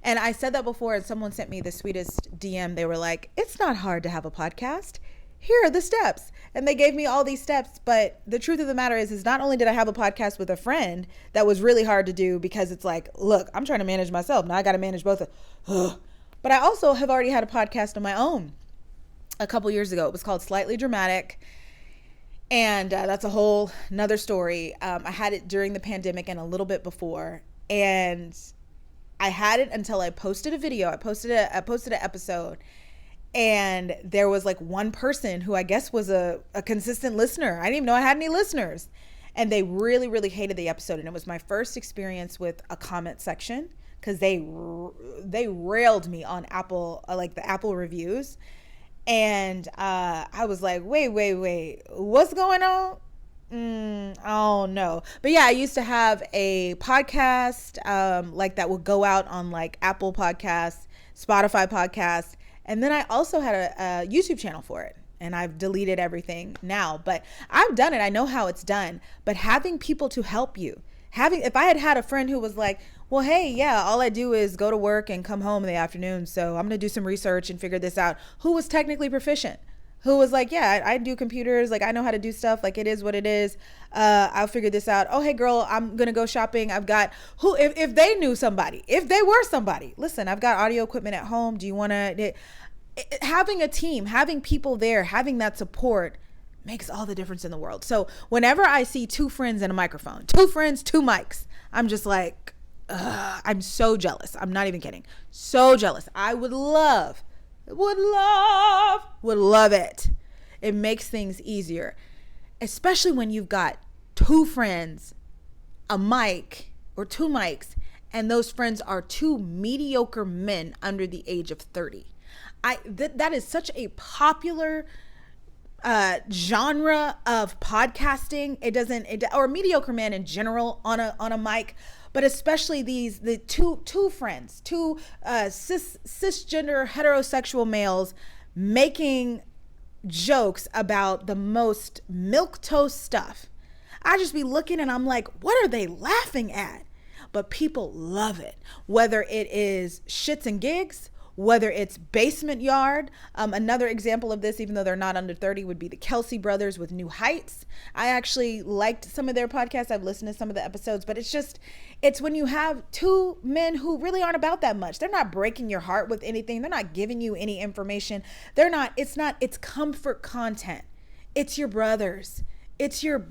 And I said that before, and someone sent me the sweetest DM. They were like, it's not hard to have a podcast. Here are the steps. And they gave me all these steps. But the truth of the matter is not only did I have a podcast with a friend that was really hard to do, because it's like, look, I'm trying to manage myself. Now I got to manage both. But I also have already had a podcast of my own a couple years ago. It was called Slightly Dramatic. And that's a whole nother story. I had it during the pandemic and a little bit before. And I had it until I posted a video. I posted an episode, and there was like one person who I guess was a consistent listener. I didn't even know I had any listeners, and they really, really hated the episode. And it was my first experience with a comment section, because they railed me on Apple, like the Apple reviews. And I was like, wait, what's going on? Oh no. But yeah, I used to have a podcast like that would go out on like Apple Podcasts, Spotify Podcasts, and then I also had a YouTube channel for it. And I've deleted everything now, but I've done it. I know how it's done. But having people to help you, if I had a friend who was like, well, hey, yeah, all I do is go to work and come home in the afternoon, so I'm gonna do some research and figure this out, who was technically proficient, who was like, yeah, I do computers, like I know how to do stuff, like it is what it is, I'll figure this out. Oh, hey girl, I'm gonna go shopping. I've got if they knew somebody, if they were somebody, listen, I've got audio equipment at home. Do you want to? Having a team, having people there, having that support makes all the difference in the world. So whenever I see two friends and a microphone, two friends, two mics, I'm just like, I'm so jealous. I'm not even kidding. So jealous. I would love it. It makes things easier, especially when you've got two friends, a mic or two mics, and those friends are two mediocre men under the age of 30. That is such a popular genre of podcasting. Or mediocre man in general on a mic, but especially the two friends, two cisgender heterosexual males making jokes about the most milquetoast stuff. I just be looking and I'm like, what are they laughing at? But people love it, whether it is shits and gigs, whether it's Basement Yard. Another example of this, even though they're not under 30, would be the Kelsey brothers with New Heights. I actually liked some of their podcasts. I've listened to some of the episodes, but it's when you have two men who really aren't about that much. They're not breaking your heart with anything. They're not giving you any information. It's comfort content. It's your brothers. It's your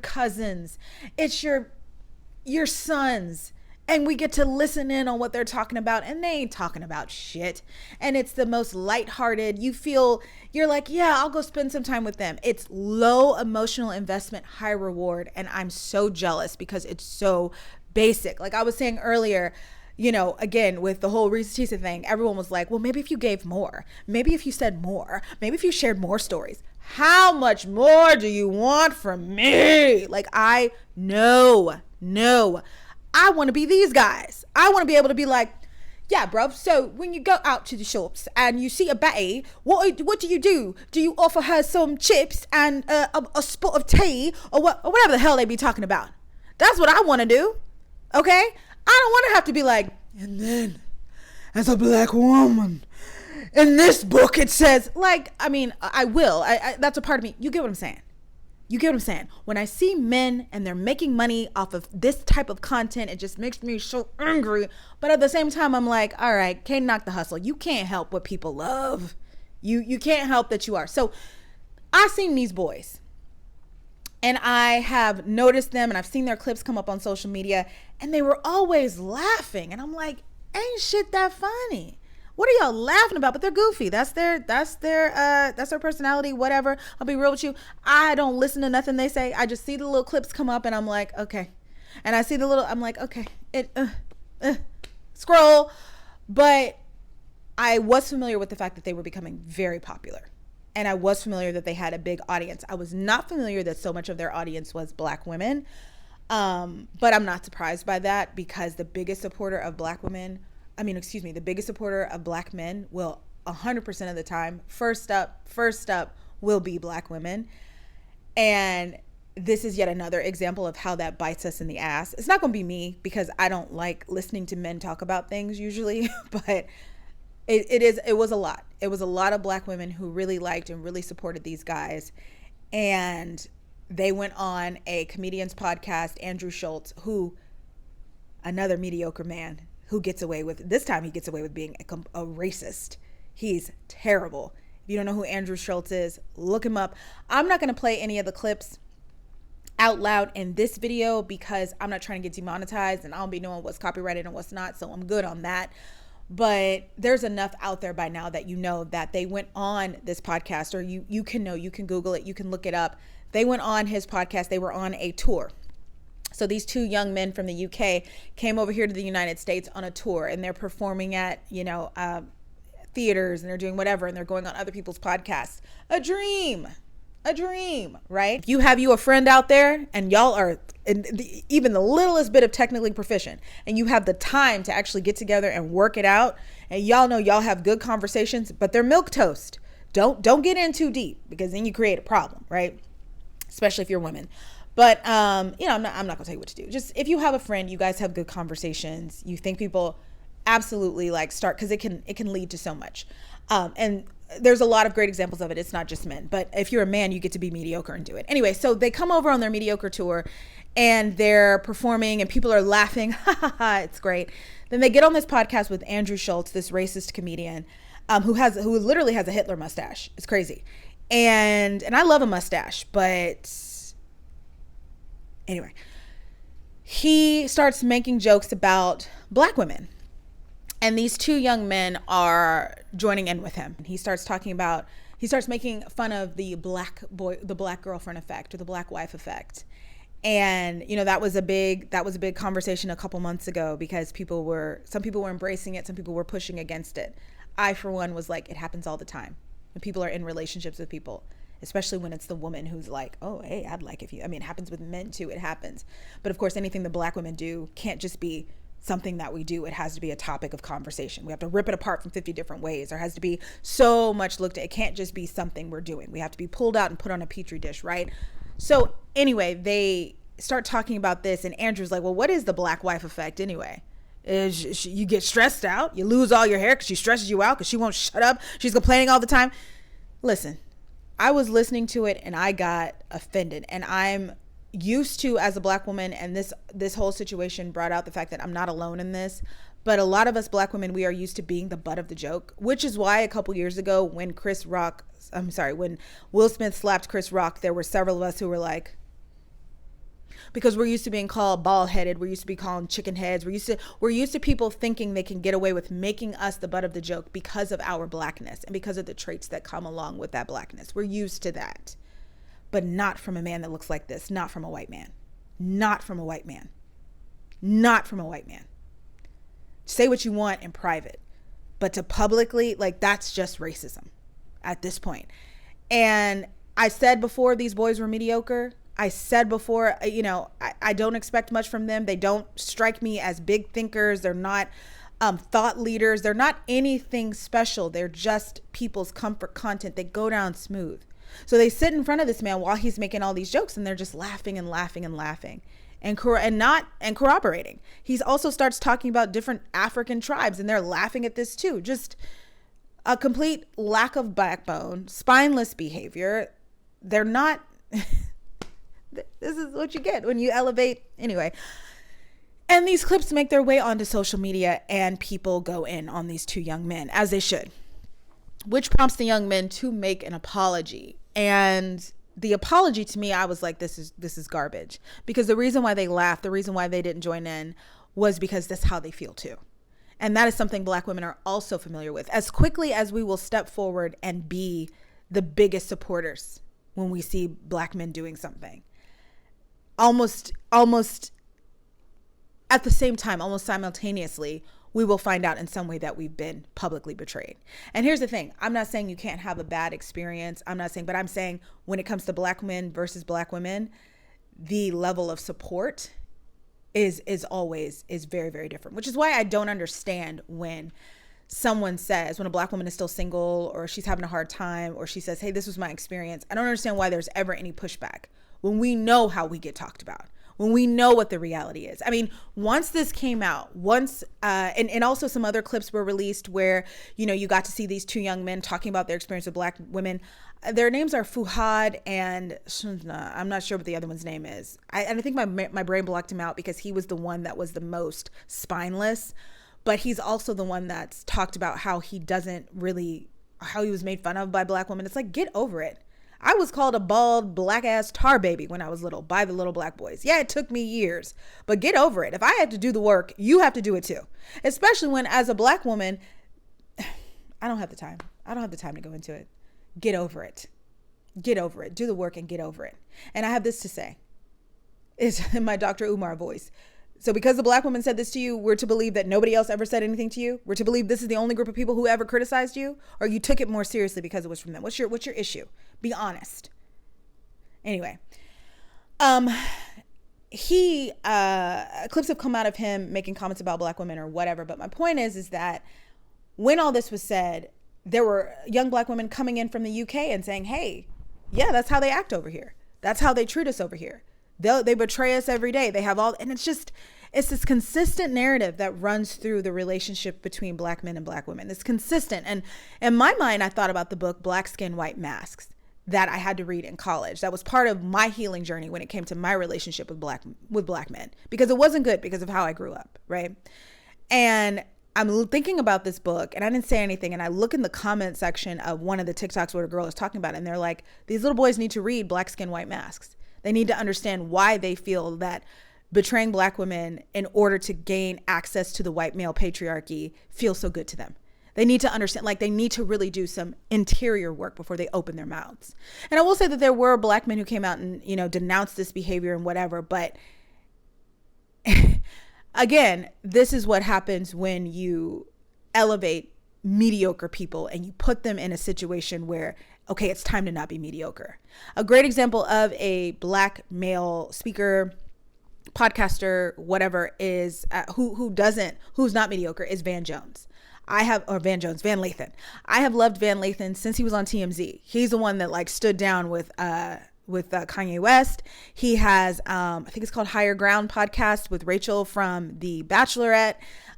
cousins. It's your sons. And we get to listen in on what they're talking about, and they ain't talking about shit. And it's the most lighthearted. You're like, yeah, I'll go spend some time with them. It's low emotional investment, high reward. And I'm so jealous because it's so basic. Like I was saying earlier, again, with the whole Reese's Pieces thing, everyone was like, well, maybe if you gave more, maybe if you said more, maybe if you shared more stories. How much more do you want from me? Like, no. I want to be these guys. I want to be able to be like, yeah, bro. So when you go out to the shops and you see a baddie, what do you do? Do you offer her some chips and a spot of tea or whatever the hell they be talking about? That's what I want to do. Okay? I don't want to have to be like, and then as a black woman, in this book it says, like, I mean, I will. That's a part of me. You get what I'm saying? You get what I'm saying? When I see men and they're making money off of this type of content, it just makes me so angry. But at the same time, I'm like, all right, can't knock the hustle. You can't help what people love. You can't help that you are. So I've seen these boys and I have noticed them and I've seen their clips come up on social media and they were always laughing. And I'm like, ain't shit that funny. What are y'all laughing about? But they're goofy. That's their personality, whatever. I'll be real with you. I don't listen to nothing they say. I just see the little clips come up and I'm like, okay. And I see the little, I'm like, okay, scroll. But I was familiar with the fact that they were becoming very popular. And I was familiar that they had a big audience. I was not familiar that so much of their audience was Black women. But I'm not surprised by that because the biggest supporter of Black women, the biggest supporter of Black men will 100% of the time, first up will be Black women. And this is yet another example of how that bites us in the ass. It's not going to be me because I don't like listening to men talk about things usually, but it was a lot. It was a lot of Black women who really liked and really supported these guys. And they went on a comedian's podcast, Andrew Schultz, who, another mediocre man, who gets away with, this time he gets away with being a racist. He's terrible. If you don't know who Andrew Schultz is, look him up. I'm not going to play any of the clips out loud in this video because I'm not trying to get demonetized and I don't be knowing what's copyrighted and what's not. So I'm good on that. But there's enough out there by now that you know that they went on this podcast, or you can know, you can Google it, you can look it up. They went on his podcast. They were on a tour. So these two young men from the UK came over here to the United States on a tour, and they're performing at, theaters, and they're doing whatever, and they're going on other people's podcasts. A dream, right? If you have a friend out there and y'all are even the littlest bit of technically proficient and you have the time to actually get together and work it out, and y'all know y'all have good conversations, but they're milquetoast. Don't get in too deep because then you create a problem, right? Especially if you're women. But, I'm not going to tell you what to do. Just if you have a friend, you guys have good conversations, you think people absolutely start, because it can lead to so much. And there's a lot of great examples of it. It's not just men, but if you're a man, you get to be mediocre and do it. Anyway, so they come over on their mediocre tour and they're performing and people are laughing. It's great. Then they get on this podcast with Andrew Schultz, this racist comedian, who literally has a Hitler mustache. It's crazy. And I love a mustache, but anyway, he starts making jokes about Black women. And these two young men are joining in with him. He starts making fun of the black girlfriend effect, or the black wife effect. And, that was a big conversation a couple months ago because some people were embracing it. Some people were pushing against it. I, for one, was like, it happens all the time when people are in relationships with people, especially when it's the woman who's like, oh, hey, I'd like if you, it happens with men too. It happens. But of course, anything the Black women do can't just be something that we do. It has to be a topic of conversation. We have to rip it apart from 50 different ways. There has to be so much looked at. It can't just be something we're doing. We have to be pulled out and put on a petri dish, right? So anyway, they start talking about this and Andrew's like, well, what is the black wife effect anyway? You get stressed out. You lose all your hair because she stresses you out because she won't shut up. She's complaining all the time. Listen, I was listening to it and I got offended, and I'm used to, as a Black woman, and this whole situation brought out the fact that I'm not alone in this, but a lot of us Black women, we are used to being the butt of the joke, which is why a couple years ago when when Will Smith slapped Chris Rock, there were several of us who were like, because we're used to being called bald-headed, we're used to be called chicken heads, we're used to people thinking they can get away with making us the butt of the joke because of our Blackness and because of the traits that come along with that Blackness. We're used to that. But not from a man that looks like this. Not from a white man. Not from a white man. Not from a white man. Say what you want in private, but to publicly, that's just racism at this point. And I said before, these boys were mediocre. I said before, I don't expect much from them. They don't strike me as big thinkers. They're not thought leaders. They're not anything special. They're just people's comfort content. They go down smooth. So they sit in front of this man while he's making all these jokes, and they're just laughing and laughing and laughing and corroborating. He also starts talking about different African tribes, and they're laughing at this too. Just A complete lack of backbone, spineless behavior. They're not, this is what you get when you elevate. Anyway. And these clips make their way onto social media, and people go in on these two young men, as they should, which prompts the young men to make an apology. And the apology, to me, I was like, this is garbage, because the reason why they laughed, the reason why they didn't join in, was because that's how they feel too. And that is something Black women are also familiar with. As quickly as we will step forward and be the biggest supporters when we see Black men doing something, almost at the same time, almost simultaneously, we will find out in some way that we've been publicly betrayed. And here's the thing. I'm not saying you can't have a bad experience. But I'm saying when it comes to Black men versus Black women, the level of support is very, very different, which is why I don't understand when someone says, when a Black woman is still single, or she's having a hard time, or she says, hey, this was my experience. I don't understand why there's ever any pushback when we know how we get talked about, when we know what the reality is. I mean, once this came out, and also some other clips were released where, you got to see these two young men talking about their experience with Black women. Their names are Fuhad and I'm not sure what the other one's name is. I think my brain blocked him out because he was the one that was the most spineless, but he's also the one that's talked about how he was made fun of by Black women. It's like, get over it. I was called a bald, black ass tar baby when I was little by the little Black boys. Yeah, it took me years, but get over it. If I had to do the work, you have to do it too. Especially when, as a Black woman, I don't have the time. I don't have the time to go into it. Get over it. Get over it. Do the work and get over it. And I have this to say. It's in my Dr. Umar voice. So because the Black woman said this to you, we're to believe that nobody else ever said anything to you? We're to believe this is the only group of people who ever criticized you? Or you took it more seriously because it was from them? What's your issue? Be honest. Anyway, clips have come out of him making comments about Black women or whatever. But my point is that when all this was said, there were young Black women coming in from the UK and saying, hey, yeah, that's how they act over here. That's how they treat us over here. They betray us every day. They have and it's this consistent narrative that runs through the relationship between Black men and Black women. It's consistent. And in my mind, I thought about the book Black Skin, White Masks that I had to read in college. That was part of my healing journey when it came to my relationship with Black men, because it wasn't good because of how I grew up, right? And I'm thinking about this book, and I didn't say anything, and I look in the comment section of one of the TikToks where a girl is talking about it, and they're like, these little boys need to read Black Skin, White Masks. They need to understand why they feel that betraying Black women in order to gain access to the white male patriarchy feels so good to them. They need to understand, they need to really do some interior work before they open their mouths. And I will say that there were Black men who came out and, denounced this behavior and whatever. But again, this is what happens when you elevate mediocre people and you put them in a situation where, okay, it's time to not be mediocre. A great example of a Black male speaker, podcaster, whatever, is who's not mediocre is Van Lathan. I have loved Van Lathan since he was on TMZ. He's the one that stood down with Kanye West. He has, I think it's called Higher Ground podcast with Rachel from The Bachelorette.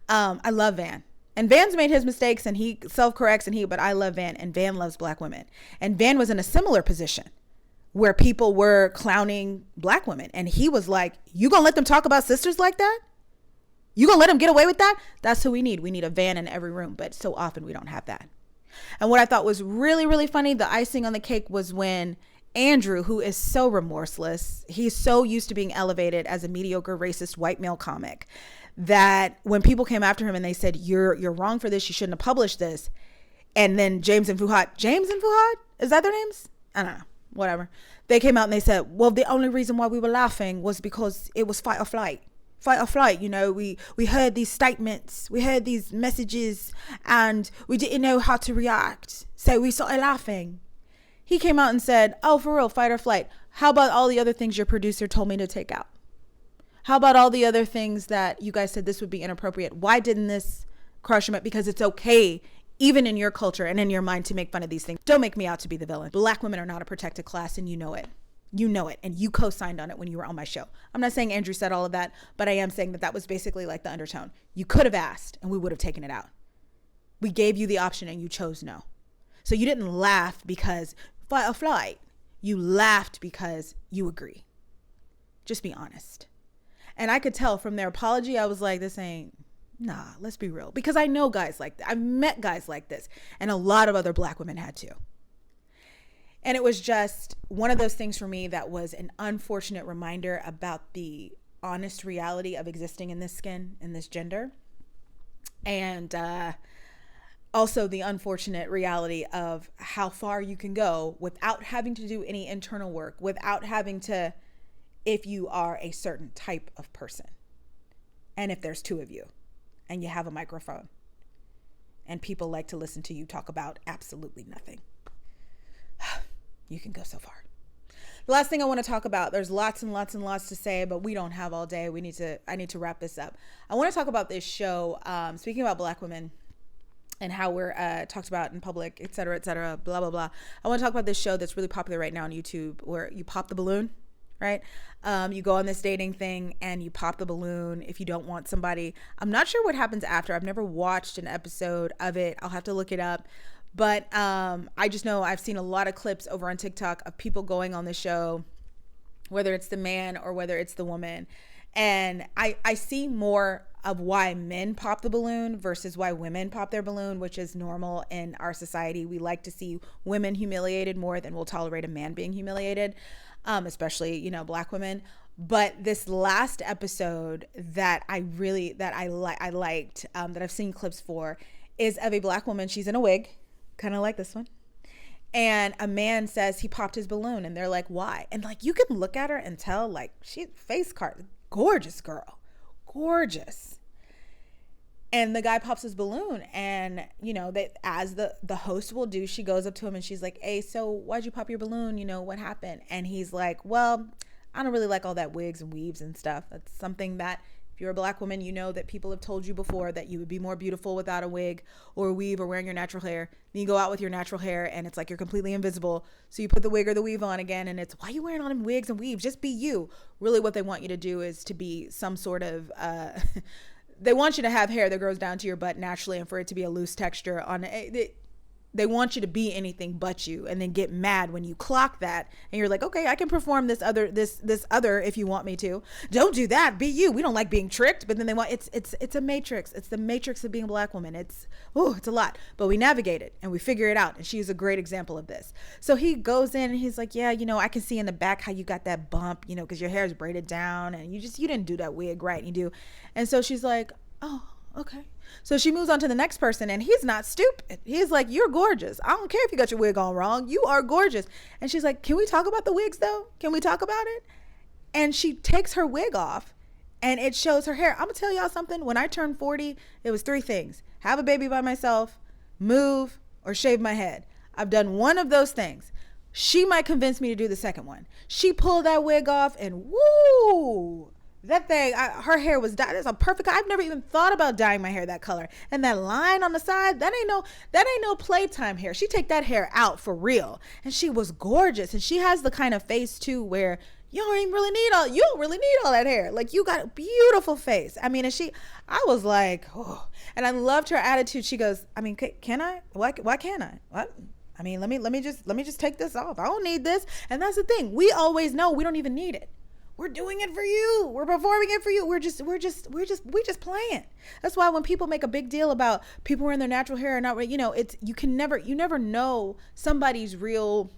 I love Van. And Van's made his mistakes and he self-corrects but I love Van, and Van loves Black women. And Van was in a similar position where people were clowning Black women. And he was like, you gonna let them talk about sisters like that? You gonna let them get away with that? That's who we need. We need a Van in every room, but so often we don't have that. And what I thought was really, really funny, the icing on the cake, was when Andrew, who is so remorseless, he's so used to being elevated as a mediocre, racist, white male comic, that when people came after him and they said, you're wrong for this, you shouldn't have published this. And then James and Fuhad, is that their names? I don't know, whatever. They came out and they said, well, the only reason why we were laughing was because it was fight or flight. We heard these statements, we heard these messages, and we didn't know how to react. So we started laughing. He came out and said, oh, for real, fight or flight. How about all the other things your producer told me to take out? How about all the other things that you guys said this would be inappropriate? Why didn't this crush him? Because it's okay, even in your culture and in your mind, to make fun of these things. Don't make me out to be the villain. Black women are not a protected class, and you know it. You know it, and you co-signed on it when you were on my show. I'm not saying Andrew said all of that, but I am saying that was basically the undertone. You could have asked, and we would have taken it out. We gave you the option and you chose no. So you didn't laugh because fight or flight. You laughed because you agree. Just be honest. And I could tell from their apology, I was like, this ain't, nah, let's be real. Because I know guys like that. I've met guys like this. And a lot of other black women had too. And it was just one of those things for me that was an unfortunate reminder about the honest reality of existing in this skin, in this gender. And also the unfortunate reality of how far you can go without having to do any internal work, without having to, if you are a certain type of person. And if there's two of you and you have a microphone and people like to listen to you talk about absolutely nothing. You can go so far. The last thing I want to talk about, there's lots and lots and lots to say, but we don't have all day. I need to wrap this up. I want to talk about this show, speaking about black women and how we're talked about in public, et cetera, blah, blah, blah. I want to talk about this show that's really popular right now on YouTube where you pop the balloon, right? You go on this dating thing and you pop the balloon if you don't want somebody. I'm not sure what happens after. I've never watched an episode of it. I'll have to look it up. But I just know I've seen a lot of clips over on TikTok of people going on the show, whether it's the man or whether it's the woman. And I see more of why men pop the balloon versus why women pop their balloon, which is normal in our society. We like to see women humiliated more than we'll tolerate a man being humiliated, especially, black women. But this last episode that I liked, that I've seen clips for, is of a black woman. She's in a wig, kind of like this one. And a man says he popped his balloon and they're like, why? And like, you can look at her and tell, like, she face card, gorgeous girl, gorgeous. And the guy pops his balloon and, that as the host will do, she goes up to him and she's like, hey, so why'd you pop your balloon? What happened? And he's like, well, I don't really like all that wigs and weaves and stuff. That's something that, if you're a black woman, that people have told you before that you would be more beautiful without a wig or a weave or wearing your natural hair. Then you go out with your natural hair and it's like you're completely invisible. So you put the wig or the weave on again and it's, why are you wearing all them wigs and weaves? Just be you. Really what they want you to do is to be some sort of, they want you to have hair that grows down to your butt naturally and for it to be a loose texture on it. They want you to be anything but you and then get mad when you clock that and you're like, okay, I can perform this other if you want me to. Don't do that. Be you. We don't like being tricked. But then they want, it's a matrix. It's the matrix of being a black woman. It's a lot, but we navigate it and we figure it out. And she's a great example of this. So he goes in and he's like, yeah, I can see in the back how you got that bump, because your hair is braided down and you didn't do that wig right. And you do. And so she's like, oh, okay. So she moves on to the next person and he's not stupid. He's like, you're gorgeous. I don't care if you got your wig on wrong. You are gorgeous. And she's like, can we talk about the wigs though? Can we talk about it? And she takes her wig off and it shows her hair. I'm gonna tell y'all something. When I turned 40, it was 3 things: have a baby by myself, move, or shave my head. I've done one of those things. She might convince me to do the second one. She pulled that wig off and woo! That thing, her hair was dyed. That's a perfect. I've never even thought about dyeing my hair that color. And that line on the side, that ain't no playtime hair. She take that hair out for real. And she was gorgeous. And she has the kind of face too where you don't really need all that hair. Like, you got a beautiful face. I mean, I was like, oh. And I loved her attitude. She goes, I mean, can I? Why can't I? What? I mean, let me just take this off. I don't need this. And that's the thing. We always know we don't even need it. We're doing it for you. We're performing it for you. We're just playing. That's why when people make a big deal about people wearing their natural hair or not, you never know somebody's real,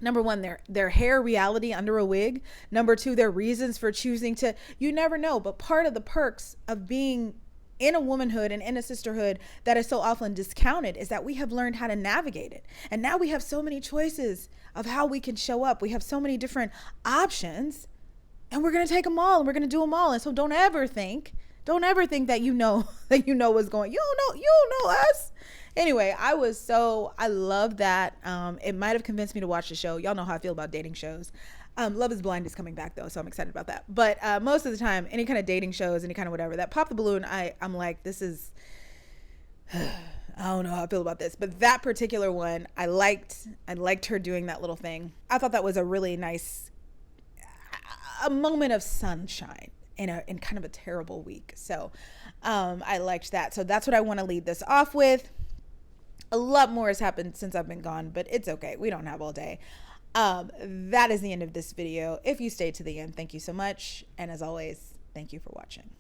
number one, their hair reality under a wig. Number two, their reasons for choosing to, you never know. But part of the perks of being in a womanhood and in a sisterhood that is so often discounted is that we have learned how to navigate it. And now we have so many choices of how we can show up. We have so many different options. And we're going to take them all and we're going to do them all. And so don't ever think that you know what's going, you don't know us. Anyway, I love that. It might've convinced me to watch the show. Y'all know how I feel about dating shows. Love is Blind is coming back though. So I'm excited about that. But most of the time, any kind of dating shows, any kind of whatever, that Pop the Balloon, I'm like, this is, I don't know how I feel about this, but that particular one, I liked her doing that little thing. I thought that was a really nice, a moment of sunshine in kind of a terrible week. So I liked that. So that's what I want to lead this off with. A lot more has happened since I've been gone, but it's okay. We don't have all day. That is the end of this video. If you stayed to the end, thank you so much. And as always, thank you for watching.